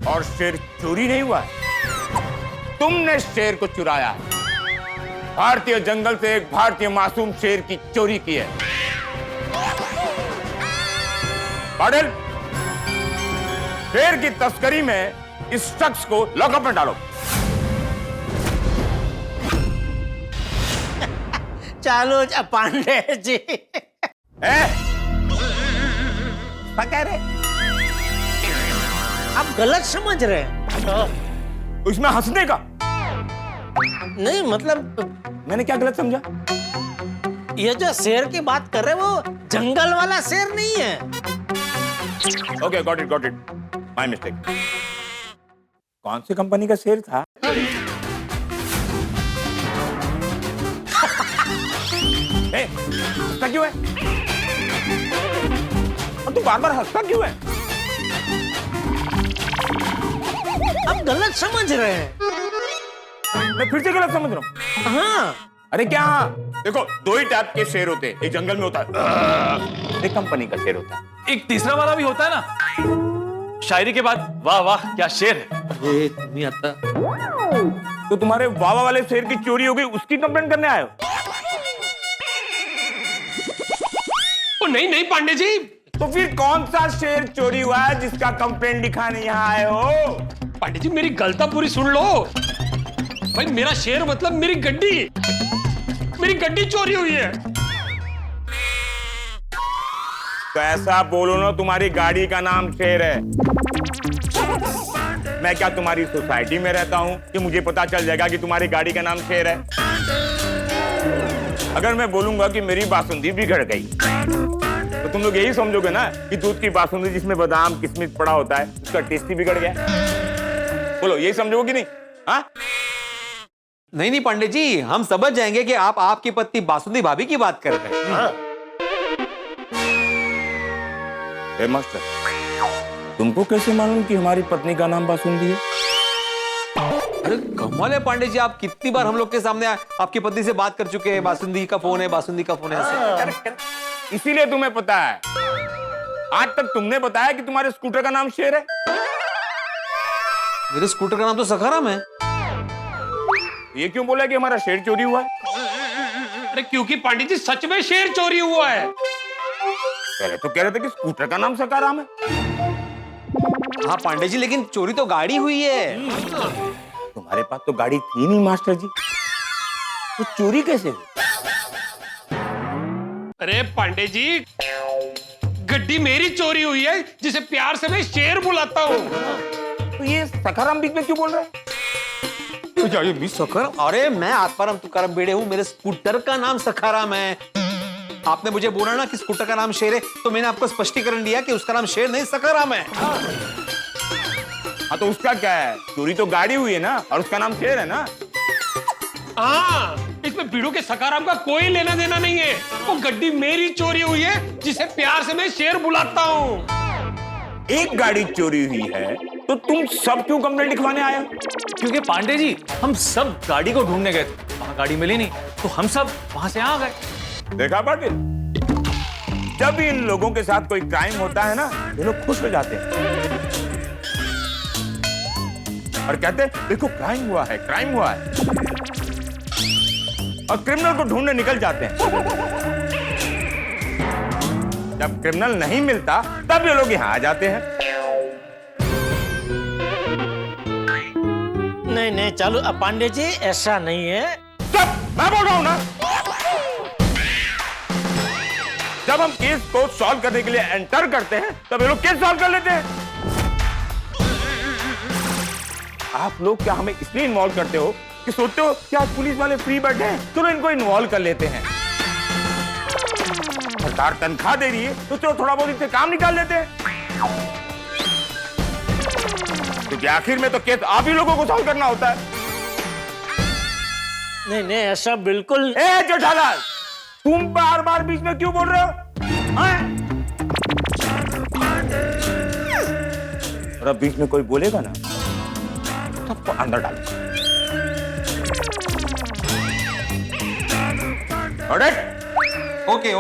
और शेर चोरी नहीं हुआ है, तुमने शेर को चुराया है। भारतीय जंगल से एक भारतीय मासूम शेर की चोरी की है। पाटिल, शेर की तस्करी में इस शख्स को लॉकअप में डालो। चालू पांडे जी। क्या कह रहे? आप गलत समझ रहे हैं। उसमें हंसने का नहीं मतलब मैंने क्या गलत समझा? ये जो शेर की बात कर रहे हैं वो जंगल वाला शेर नहीं है। Okay, got it, my mistake. कौन सी कंपनी का शेर था? हंसता क्यों है? और तू बार बार हंसता क्यों है? आप गलत समझ रहे हैं। मैं फिर से गलत समझ रहा हूँ? हाँ। अरे क्या? देखो, दो ही टाइप के शेर होते हैं, एक जंगल में होता है, एक कंपनी का शेर होता है। एक तीसरा वाला भी होता है ना, शायरी के बाद वाह वाह क्या शेर है। नहीं आता। तो तुम्हारे वावा वाले शेर की चोरी हो गई, उसकी कंप्लेंट करने आए हो? ओ नहीं पांडे जी। तो फिर कौन सा शेर चोरी हुआ है जिसका कंप्लेंट लिखाने यहाँ आए हो? पांडे जी मेरी गलता पूरी सुन लो। भाई मेरा शेर मतलब मेरी गड्डी चोरी हुई है। तो ऐसा बोलो ना, तुम्हारी गाड़ी का नाम शेर है। मैं क्या तुम्हारी सोसाइटी में रहता हूं कि मुझे पता चल जाएगा कि तुम्हारी गाड़ी का नाम शेर है? अगर मैं बोलूंगा कि मेरी बासुंदी बिगड़ गई तो तुम लोग यही समझोगे ना कि दूध की बासुंदी जिसमें बादाम किशमिश पड़ा होता है उसका टेस्ट ही बिगड़ गया। बोलो, यही समझोगे कि नहीं? हाँ? नहीं पांडे जी, हम समझ जाएंगे कि आप आपकी पत्नी बासुंदी भाभी की बात कर रहे हैं। ए मास्टर, तुमको कैसे मालूम कि हमारी पत्नी का नाम बासुंदी है? अरे कमाल है पांडे जी, आप कितनी बार हम लोग के सामने आपकी पत्नी से बात कर चुके हैं, बासुंदी का फोन है, बासुंदी का फोन है ऐसे। इसीलिए तुम्हें पता है। आज तक तुमने बताया कि तुम्हारे स्कूटर का नाम शेर है। मेरे स्कूटर का नाम तो सखाराम है। ये क्यों बोला कि हमारा शेर चोरी हुआ है? अरे क्योंकि पांडे जी सच में शेर चोरी हुआ है। पहले तो कह रहे थे कि स्कूटर का नाम सकाराम है। हाँ पांडे जी, लेकिन चोरी तो गाड़ी हुई है। तुम्हारे पास तो गाड़ी थी नहीं मास्टर जी, तो चोरी कैसे हुई? अरे पांडे जी, गड्डी मेरी चोरी हुई है जिसे प्यार से मैं शेर बुलाता हूँ। तो ये सखाराम बीच में क्यों बोल रहे हैं? सखाराम? अरे मैं आत्माराम तुकाराम बेड़े हूँ, मेरे स्कूटर का नाम सखाराम है। आपने मुझे बोला ना कि स्कूटर का नाम शेर है, तो मैंने आपको स्पष्टीकरण दिया कि उसका नाम शेर नहीं सखाराम है। हाँ तो उसका क्या है? चोरी तो गाड़ी हुई है ना, और उसका नाम शेर है ना। हाँ, इसमें बीड़ू के सखाराम का कोई लेना देना नहीं है। वो गड्डी मेरी चोरी हुई है जिसे प्यार से मैं शेर बुलाता हूँ। एक गाड़ी चोरी हुई है तो तुम सब क्यों कंप्लेंट लिखवाने आए? क्योंकि पांडे जी, हम सब गाड़ी को ढूंढने गए थे, वहां गाड़ी मिली नहीं, तो हम सब वहां से आ गए। देखा पाटिल, जब इन लोगों के साथ कोई क्राइम होता है ना, ये लोग खुश हो जाते हैं और कहते हैं देखो क्राइम हुआ है, क्राइम हुआ है, और क्रिमिनल को ढूंढने निकल जाते हैं। जब क्रिमिनल नहीं मिलता तब ये लोग यहाँ आ जाते हैं। नहीं चालू पांडे जी, ऐसा नहीं है। सब मैं बोल रहा हूं ना, जब हम केस को सॉल्व करने के लिए एंटर करते हैं तब ये लोग केस सॉल्व कर लेते हैं। आप लोग क्या हमें इसलिए इन्वॉल्व करते हो कि सोचते हो कि आज पुलिस वाले फ्री बैठे हैं, चलो इनको इन्वॉल्व कर लेते हैं। सरकार तनख्वाह दे रही है तो चलो थोड़ा बहुत इनसे काम निकाल लेते हैं, क्योंकि आखिर में तो केस आप ही लोगों को सॉल्व करना होता है। नहीं ऐसा बिल्कुल। ए जेठालाल, तुम बार बार बीच में क्यों बोल रहे हो? और अब बीच में कोई बोलेगा ना, सबको अंदर डालो। ओके।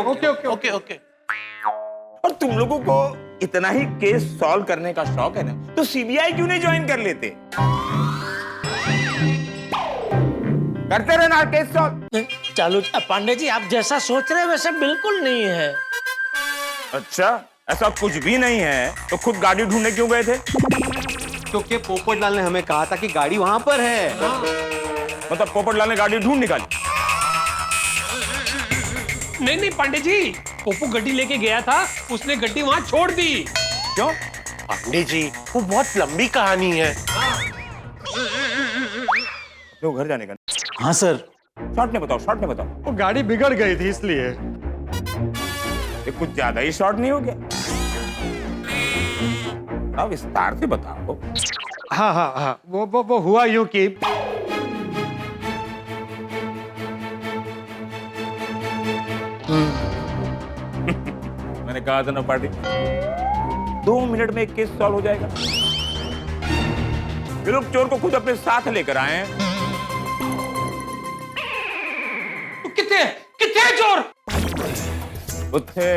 और तुम लोगों को इतना ही केस सॉल्व करने का शौक है ना, तो सीबीआई क्यों नहीं ज्वाइन कर लेते? करते रहना केस सॉल्व। चालू पांडे जी, आप जैसा सोच रहे हैं वैसा बिल्कुल नहीं है। अच्छा, ऐसा कुछ भी नहीं है तो खुद गाड़ी ढूंढने क्यों गए थे? क्योंकि पोपटलाल ने हमें कहा था कि गाड़ी वहां पर है। मतलब पोपटलाल ने गाड़ी ढूंढ निकाली? नहीं नहीं पांडे जी, पोपू गड्डी लेके गया था, उसने गड्डी वहां छोड़ दी। क्यों? पांडे जी वो बहुत लंबी कहानी है। तो घर जाने का? हाँ सर। शॉर्ट में बताओ, शॉर्ट में बताओ। वो गाड़ी बिगड़ गई थी इसलिए। ये कुछ ज्यादा ही शॉर्ट नहीं हो गया? अब विस्तार से बताओ। हाँ हाँ हाँ, वो हुआ यूं कि मैंने कहा था ना पार्टी, 2 मिनट में एक केस सॉल्व हो जाएगा। ये लोग चोर को खुद अपने साथ लेकर आए हैं। कितने कितने हैं चोर? उत्थे।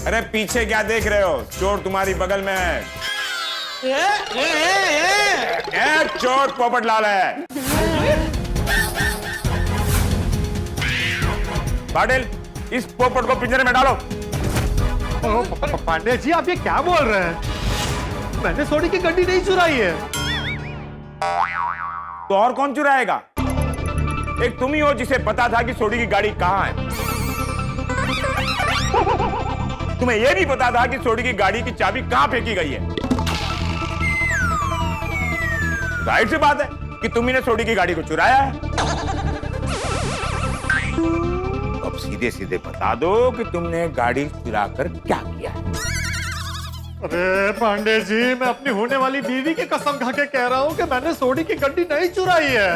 अरे पीछे क्या देख रहे हो? चोर तुम्हारी बगल में है। ये चोर पोपटलाल है। पाटिल, इस पोपट को पिंजरे में डालो। पांडे जी आप ये क्या बोल रहे हैं? मैंने सोडी की गड्डी नहीं चुराई है। तो और कौन चुराएगा? एक तुम ही हो जिसे पता था कि सोडी की गाड़ी कहां है। तुम्हें यह भी पता था कि सोडी की गाड़ी की चाबी कहां फेंकी गई है। जाहिर सी बात है कि तुम ही ने सोडी की गाड़ी को चुराया है। अब सीधे सीधे बता दो कि तुमने गाड़ी चुराकर क्या किया है। अरे पांडे जी, मैं अपनी होने वाली बीवी की कसम खा के कह रहा हूँ कि मैंने सोडी की गड्डी नहीं चुराई है।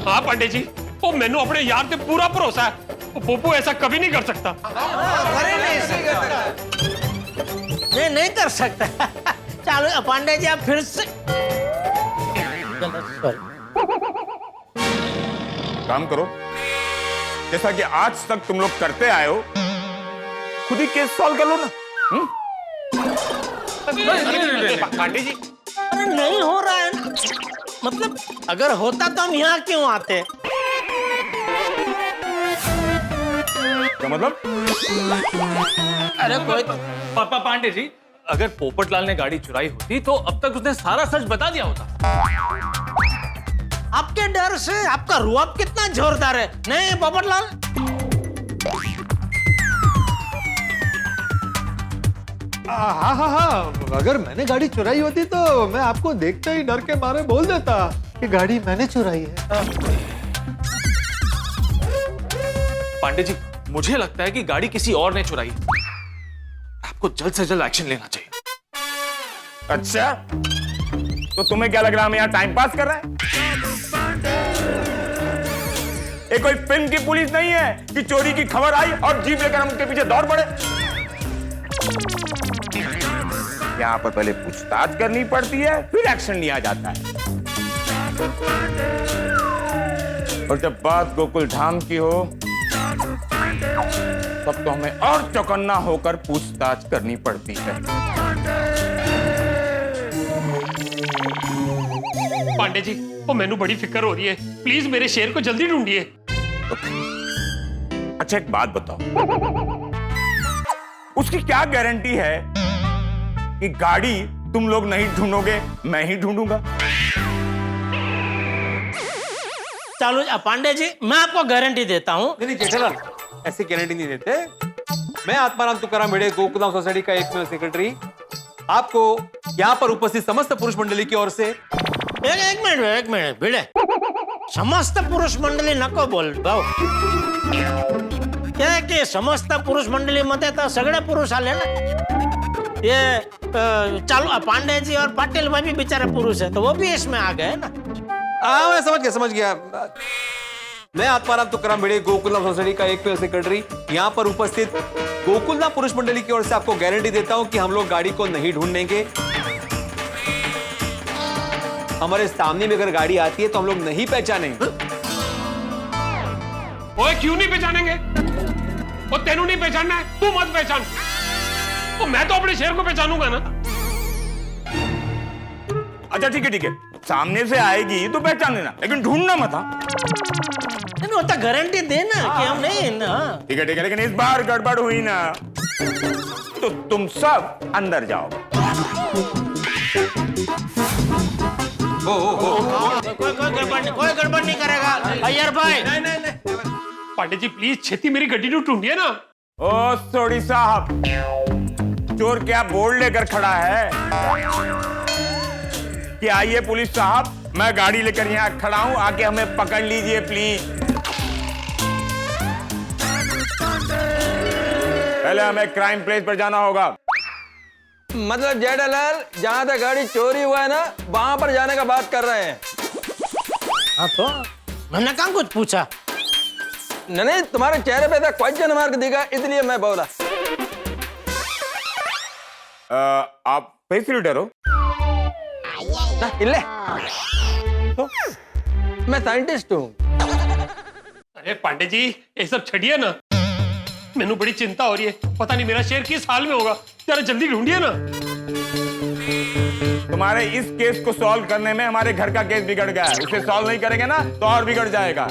हाँ पांडे जी, वो मैनू अपने यार पे पूरा भरोसा है। वो पोपू ऐसा कभी नहीं कर सकता। नहीं कर सकता। चलो पांडे जी आप फिर से काम करो, जैसा कि आज तक तुम लोग करते आए हो, खुद ही केस सॉल्व कर लो ना। पांडे जी अरे नहीं हो रहा है ना। मतलब अगर होता तो हम यहाँ क्यों आते? क्या मतलब? अरे कोई पापा पांडे जी, अगर पोपटलाल ने गाड़ी चुराई होती तो अब तक उसने सारा सच बता दिया होता। आपके डर से आपका रुआब कितना जोरदार है, नहीं पोपटलाल? हाँ हाँ हाँ, अगर मैंने गाड़ी चुराई होती तो मैं आपको देखते ही डर के मारे बोल देता कि गाड़ी मैंने चुराई है। पांडे जी, मुझे लगता है कि गाड़ी किसी और ने चुराई। आपको जल्द से जल्द एक्शन लेना चाहिए। अच्छा, तो तुम्हें क्या लग रहा है हम यहाँ टाइम पास कर रहे हैं? ये कोई फिल्म की पुलिस नहीं है कि चोरी की खबर आई और जीप लेकर हम उनके पीछे दौड़ पड़े। यहाँ पर पहले पूछताछ करनी पड़ती है, फिर एक्शन लिया जाता है। और जब बात गोकुल धाम की हो तब तो हमें और चौकन्ना होकर पूछताछ करनी पड़ती है। पांडे जी, वो मैनू बड़ी फिक्र हो रही है। प्लीज मेरे शेर को जल्दी ढूंढिए। अच्छा एक बात बताओ, उसकी क्या गारंटी है कि गाड़ी तुम लोग नहीं ढूंढोगे, मैं ही ढूंढूंगा? चलो पांडे जी, मैं आपको गारंटी देता हूँ। नहीं जेठालाल, ऐसी गारंटी नहीं देते। मैं आत्माराम तुकाराम भिड़े, गोकुलधाम सोसाइटी का एकमेव सेक्रेटरी, आपको यहाँ पर उपस्थित समस्त पुरुष मंडली की ओर से एक मिनट भिड़े, समस्त पुरुष मंडली नको बोल भाऊ। क्या कि समस्त पुरुष मंडली मध्ये तो सगळे पुरुष आले ना। ये चालू पांडे जी और पाटिल भाई भी बेचारे पुरुष है, तो वो भी इसमें आ गए ना। मैं समझ गया। मैं आत्माराम तुकाराम भिड़े, गोकुलधाम सोसाइटी का एकमेव सेक्रेटरी, यहाँ पर उपस्थित गोकुलधाम पुरुष मंडली की ओर से आपको गारंटी देता हूँ कि हम लोग गाड़ी को नहीं ढूंढेंगे। हमारे सामने में अगर गाड़ी आती है तो हम लोग नहीं पहचानेंगे। ओए क्यों नहीं पहचानेंगे? वो तेनू नहीं पहचानना है, तू मत पहचान। तो मैं तो अपने शेर को पहचानूंगा ना। अच्छा ठीक है, सामने से आएगी तो पहचान लेना, लेकिन ढूंढना मत। नहीं, वो तो गारंटी देना कि हम नहीं ना। ठीक है, लेकिन इस बार गड़बड़ हुई ना तो तुम सब अंदर जाओ। कोई गड़बड़ नहीं करेगा अय्यर भाई। पांडे जी प्लीज छेती मेरी गड्डी नु ढूंढिए ना। ओ सोडी साहब, चोर क्या बोर्ड लेकर खड़ा है कि आइए पुलिस साहब, मैं गाड़ी लेकर यहाँ खड़ा हूँ, आके हमें पकड़ लीजिए प्लीज। पहले हमें क्राइम प्लेस पर जाना होगा। मतलब जेठालाल, जहाँ तक गाड़ी चोरी हुआ है ना, वहां पर जाने का बात कर रहे हैं। हाँ तो मैंने कहाँ कुछ पूछा? नहीं, तुम्हारे चेहरे पे था क्वेश्चन मार्क दिखा, इसलिए मैं बोला। आप फैसिलिटर हो? इल्ले तो मैं साइंटिस्ट हूँ। अरे पांडे जी ये सब छड़िए ना, मैनू बड़ी चिंता हो रही है, पता नहीं मेरा शेर किस हाल में होगा, जरा जल्दी ढूंढिए ना। तुम्हारे इस केस को सॉल्व करने में हमारे घर का केस बिगड़ गया है, उसे सॉल्व नहीं करेंगे ना तो और बिगड़ जाएगा।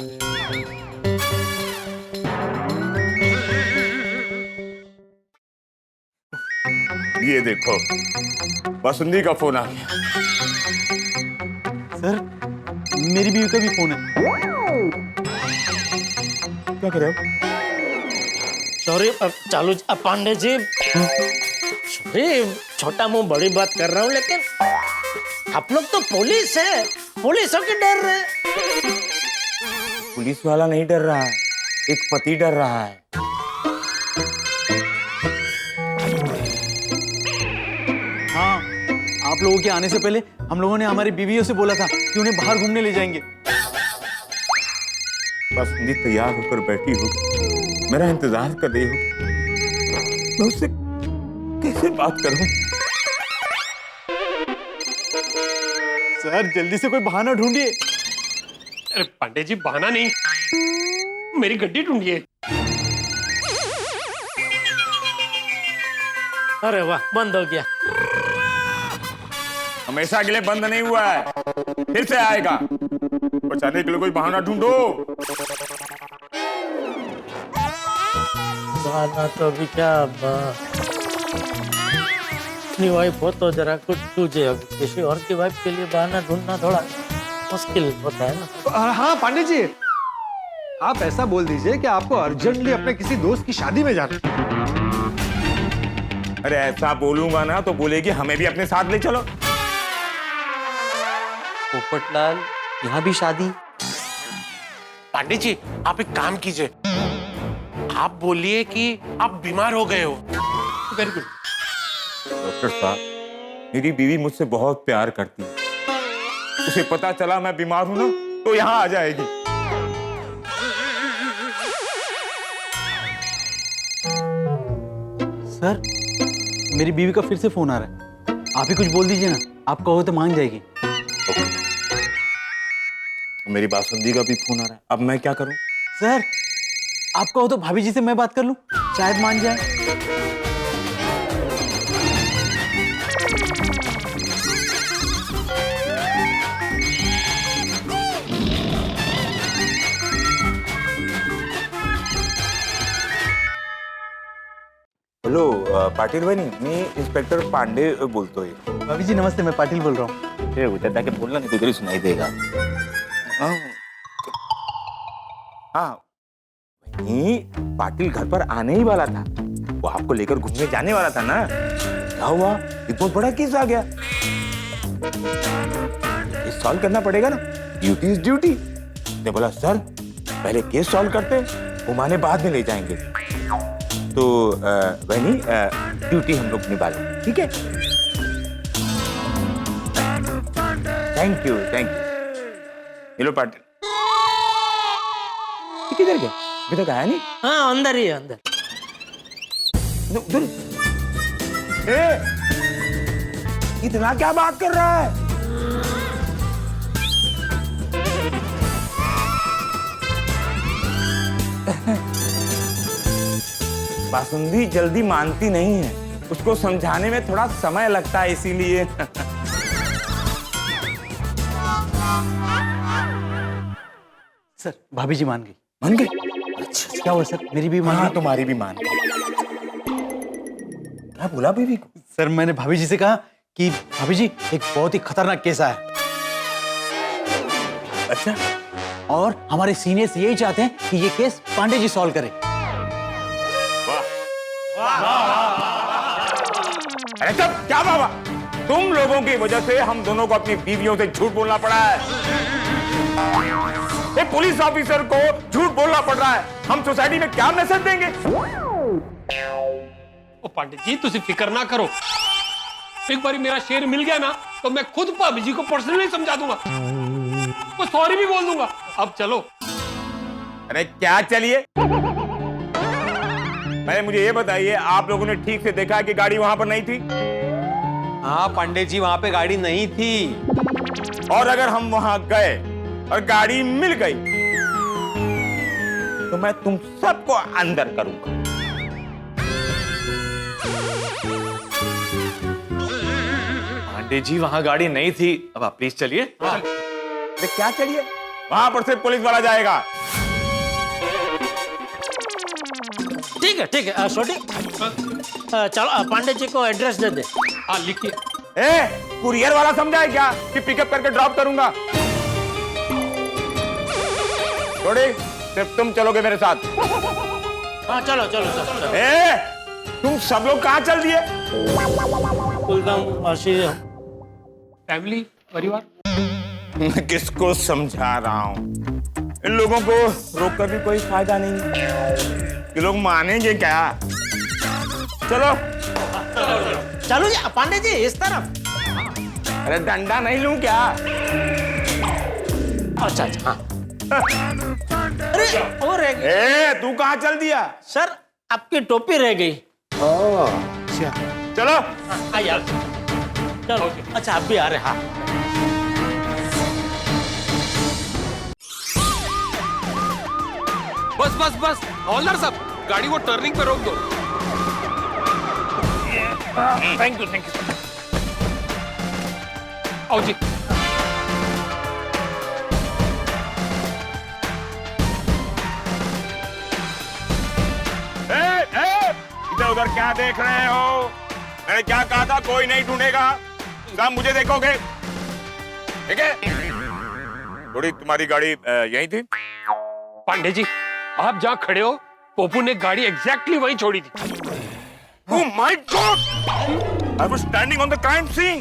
ये देखो वसुंधी का फोन आ गया। सर मेरी बीवी का भी फोन है। क्या कर रहे हो? सॉरी चालू पांडे जी, सॉरी छोटा मुंह बड़ी बात कर रहा हूँ, लेकिन आप लोग तो पुलिस है, पुलिसों के डर रहे। पुलिस वाला नहीं डर रहा है, एक पति डर रहा है। हाँ, आप लोगों के आने से पहले हम लोगों ने हमारी बीवियों से बोला था कि उन्हें बाहर घूमने ले जाएंगे। वसुंधी तैयार होकर बैठी हो, मेरा इंतजार कर रही हो, मैं उससे कैसे बात करूं? सर जल्दी से कोई बहाना ढूंढिए। अरे पांडे जी बहाना नहीं, मेरी गड्डी ढूंढिए। अरे वाह, बंद हो गया। हमेशा के लिए बंद नहीं हुआ है, फिर से आएगा। बचाने के लिए कोई बहाना ढूंढो। बहाना तो अभी क्या, अपनी वाइफ हो तो जरा कुछ तुझे, अभी किसी और की वाइफ के लिए बहाना ढूंढना थोड़ा मुश्किल होता है ना। हाँ पांडे जी, आप ऐसा बोल दीजिए कि आपको अर्जेंटली अपने किसी दोस्त की शादी में जाना। अरे ऐसा बोलूंगा ना तो बोलेगी हमें भी अपने साथ ले चलो। पोपटलाल, यहाँ भी शादी? पांडे जी आप एक काम कीजिए, आप बोलिए कि आप बीमार हो गए हो। Very good. डॉक्टर साहब, मेरी बीवी मुझसे बहुत प्यार करती है, उसे पता चला मैं बीमार हूं ना तो यहाँ आ जाएगी। सर मेरी बीवी का फिर से फोन आ रहा है, आप ही कुछ बोल दीजिए ना, आप कहो तो मान जाएगी। मेरी बासुंदी का भी फोन आ रहा है, अब मैं क्या करूं? सर आप कहो तो भाभी जी से मैं बात कर लूं, शायद मान जाए। हेलो पाटील भाई, मी इंस्पेक्टर पांडे बोलतोय। भाभी जी नमस्ते, मैं पाटिल बोल रहा हूँ। हे उधर जाके बोलना, नहीं तो इधर ही सुनाई देगा। हाँ नहीं, पाटिल घर पर आने ही वाला था, वो आपको लेकर घूमने जाने वाला था ना। क्या हुआ? एक बहुत बड़ा केस आ गया, केस सॉल्व करना पड़ेगा ना, ड्यूटी इज ड्यूटी। ने बोला सर पहले केस सॉल्व करते, घुमाने बाद में ले जाएंगे। तो वही ड्यूटी हम लोग निभा लें, ठीक है? Thank you thank you. Hello Patil, किधर गया? अभी तक आया नहीं? हाँ अंदर ही है, अंदर। उधर इतना क्या बात कर रहा है? बासुंदी जल्दी मानती नहीं है, उसको समझाने में थोड़ा समय लगता है, इसीलिए। सर भाभी जी मान गई। मान गई? अच्छा क्या हुआ सर, मेरी भी मान हाँ गई? तुम्हारी भी मान। क्या बोला बीवी को? सर मैंने भाभी जी से कहा कि भाभी जी एक बहुत ही खतरनाक केस आया। अच्छा, और हमारे सीनियर्स यही चाहते हैं कि ये केस पांडे जी सॉल्व करें। अरे तब क्या बाबा, तुम लोगों की वजह से हम दोनों को अपनी बीवियों से झूठ बोलना पड़ा है। एक पुलिस ऑफिसर को झूठ बोलना पड़ रहा है। हम सोसाइटी में क्या मैसेज देंगे? ओ पंडित जी तुसी फिक्र ना करो, एक बार मेरा शेर मिल गया ना तो मैं खुद भाभी जी को पर्सनली समझा दूंगा, तो सॉरी भी बोल दूंगा। अब चलो। अरे क्या चलिए, पहले मुझे ये बताइए, आप लोगों ने ठीक से देखा कि गाड़ी वहां पर नहीं थी? हाँ पांडे जी, वहां पे गाड़ी नहीं थी। और अगर हम वहां गए और गाड़ी मिल गई तो मैं तुम सबको अंदर करूंगा। पांडे जी वहां गाड़ी नहीं थी, अब आप प्लीज चलिए। अरे क्या चलिए, वहां पर से पुलिस वाला जाएगा। ठीक है छोटी, चलो पांडे जी को एड्रेस दे दे। हाँ लिखिए। कुरियर वाला समझा है क्या कि पिकअप करके ड्रॉप करूंगा? छोड़ी, सिर्फ तुम चलोगे मेरे साथ। हाँ चलो। तुम सब लोग कहाँ चल दिए? फैमिली, परिवार। मैं किसको समझा रहा हूँ? इन लोगों को रोककर भी कोई फायदा नहीं, ये लोग मानेंगे क्या? चलो जी पांडे जी इस तरफ। अरे डंडा नहीं लूं क्या? अच्छा हाँ। अरे और रह गई। तू कहाँ चल दिया? सर आपकी टोपी रह गई। चलो यार चलो। अच्छा आप भी आ रहे? हाँ बस हवलदार साहब, गाड़ी को टर्निंग पे रोक दो। Thank you. आओ जी। इधर उधर क्या देख रहे हो? मैंने क्या कहा था, कोई नहीं ढूंढेगा, सब मुझे देखोगे, ठीक है? थोड़ी तुम्हारी गाड़ी यहीं थी? पांडे जी आप जहाँ खड़े हो, पोपू ने गाड़ी एग्जैक्टली वहीं छोड़ी थी। Oh my God! I was standing on the crime scene.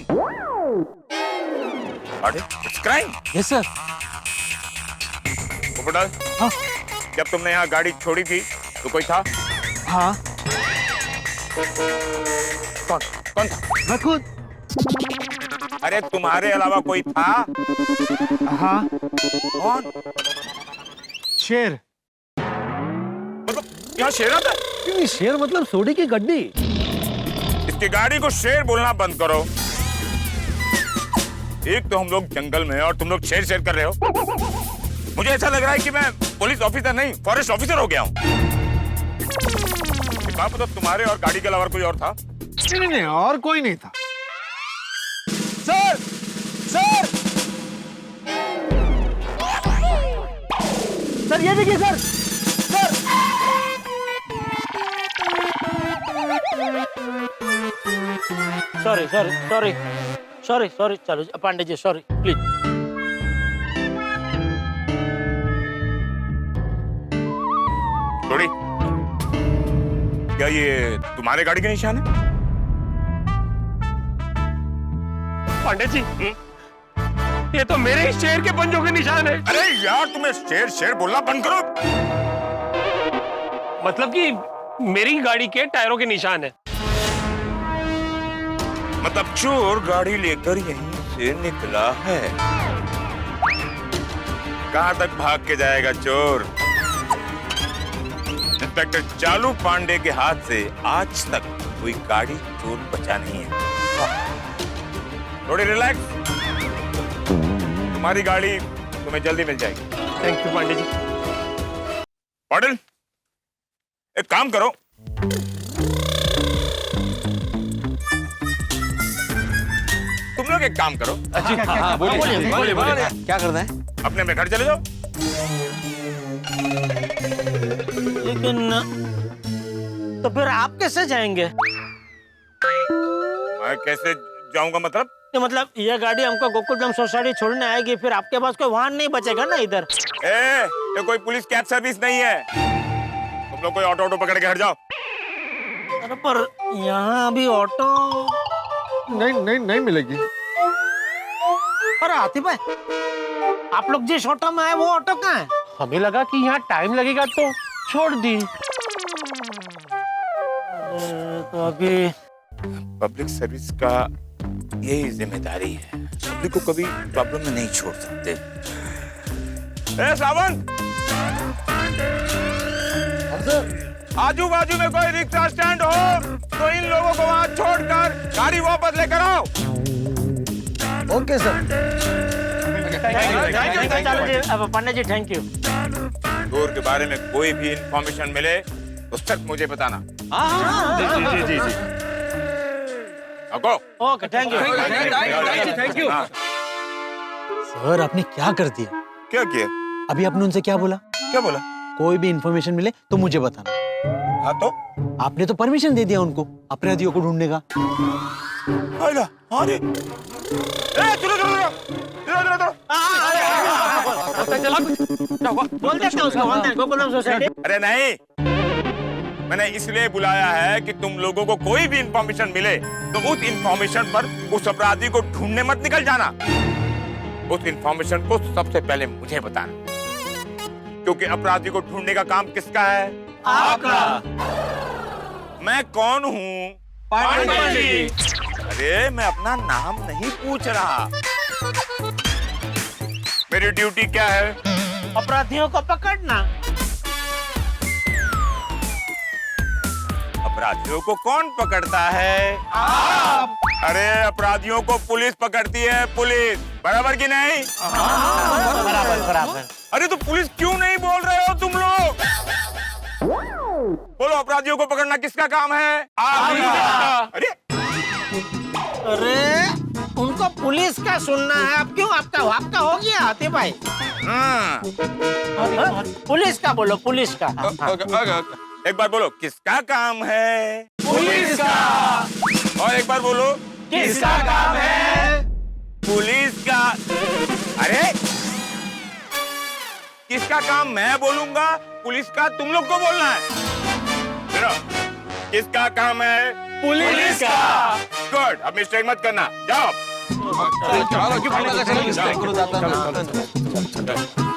अरे, it's crime. Yes sir. Popatlal, हाँ जब तुमने यहाँ गाड़ी छोड़ी थी तो कोई था? हाँ। कौन था? मैं खुद। अरे तुम्हारे अलावा कोई था? हाँ। कौन? शेर। मतलब यहाँ शेर आता है? शेर मतलब सोडी की गड्डी। इसकी गाड़ी को शेर बोलना बंद करो। एक तो हम लोग जंगल में हैं और तुम लोग शेर शेर कर रहे हो। मुझे ऐसा लग रहा है कि मैं पुलिस ऑफिसर नहीं, फॉरेस्ट ऑफिसर हो गया हूँ। मतलब तुम्हारे और गाड़ी के अलावा कोई और था? नहीं, और कोई नहीं था। सर सर ये देखिए सर। सॉरी चलो पांडे जी, सॉरी प्लीज। थोड़ी, क्या ये तुम्हारे गाड़ी के निशान है? पांडे जी ये तो मेरे ही शेर के पंजों के निशान है। अरे यार तुम्हें शेर शेर बोलना बंद करो। मतलब कि मेरी गाड़ी के टायरों के निशान है। मतलब चोर गाड़ी लेकर यहीं से निकला है। कहां तक भाग के जाएगा चोर? इंस्पेक्टर चालू पांडे के हाथ से आज तक कोई गाड़ी चोर बचा नहीं है। थोड़ी रिलैक्स, तुम्हारी गाड़ी तुम्हें जल्दी मिल जाएगी। Thank you Pandey ji. पाटिल, एक काम करो, तुम लोग एक काम करो। हाँ बोलिए। क्या करना है? अपने घर चले जाओ। लेकिन तो फिर आप कैसे जाएंगे? कैसे जाऊंगा मतलब? ये मतलब ये गाड़ी हमको गोकुलधाम सोसाइटी छोड़ने आएगी, फिर आपके पास कोई वाहन नहीं बचेगा ना इधर। ये कोई पुलिस कैब सर्विस नहीं है। तुम लोग कोई ऑटो पकड़ के हट जाओ। अरे पर यहाँ अभी ऑटो नहीं मिलेगी। अरे आतिफ भाई, आप लोग जिस ऑटो में आए वो ऑटो कहाँ है? हमें लगा कि यहाँ टाइम लगेगा तो छोड़ दी। तो अभी पब्लिक सर्विस का यही जिम्मेदारी है, पब्लिक को कभी प्रॉब्लम में नहीं छोड़ सकते। श्रावण, आजू बाजू में कोई रिक्शा स्टैंड हो तो इन लोगों को वहां छोड़कर गाड़ी वापस लेकर आओ। Okay sir. Pandit ji thank you. चोर के बारे में कोई भी इंफॉर्मेशन मिले तो सच मुझे बताना। जी। Okay thank you. सर आपने क्या कर दिया? क्या किया? अभी आपने उनसे क्या बोला? क्या बोला? कोई भी इंफॉर्मेशन मिले तो मुझे बताना। हाँ तो आपने तो परमिशन दे दिया उनको अपराधियों को ढूंढने का। अरे बोल देते उसको गोकुलधाम सोसाइटी। अरे नहीं, मैंने इसलिए बुलाया है कि तुम लोगों को कोई भी इंफॉर्मेशन मिले तो उस इंफॉर्मेशन पर उस अपराधी को ढूंढने मत निकल जाना। उस इंफॉर्मेशन को सबसे पहले मुझे बताना, क्योंकि अपराधी को ढूंढने का काम किसका है? आपका। मैं कौन हूँ? पांडे जी। अरे मैं अपना नाम नहीं पूछ रहा, मेरी ड्यूटी क्या है? अपराधियों को पकड़ना। अपराधियों को कौन पकड़ता है? आप। अरे अपराधियों को पुलिस पकड़ती है, पुलिस। बराबर की नहीं? बराबर। अरे तो पुलिस क्यों नहीं बोल रहे हो तुम लोग? बोलो, अपराधियों को पकड़ना किसका काम है? आपका। अरे उनको पुलिस का सुनना है, अब क्यों आपका हो गया आतिफ भाई? पुलिस का बोलो, पुलिस का। एक बार बोलो, किसका काम है? पुलिस का। और एक बार बोलो, किसका काम है? पुलिस का। अरे किसका काम मैं बोलूंगा, पुलिस का तुम लोग को बोलना है। सुनो, किसका काम है? पुलिस का। गुड, अब मिस्टेक मत करना, जाओ। चलो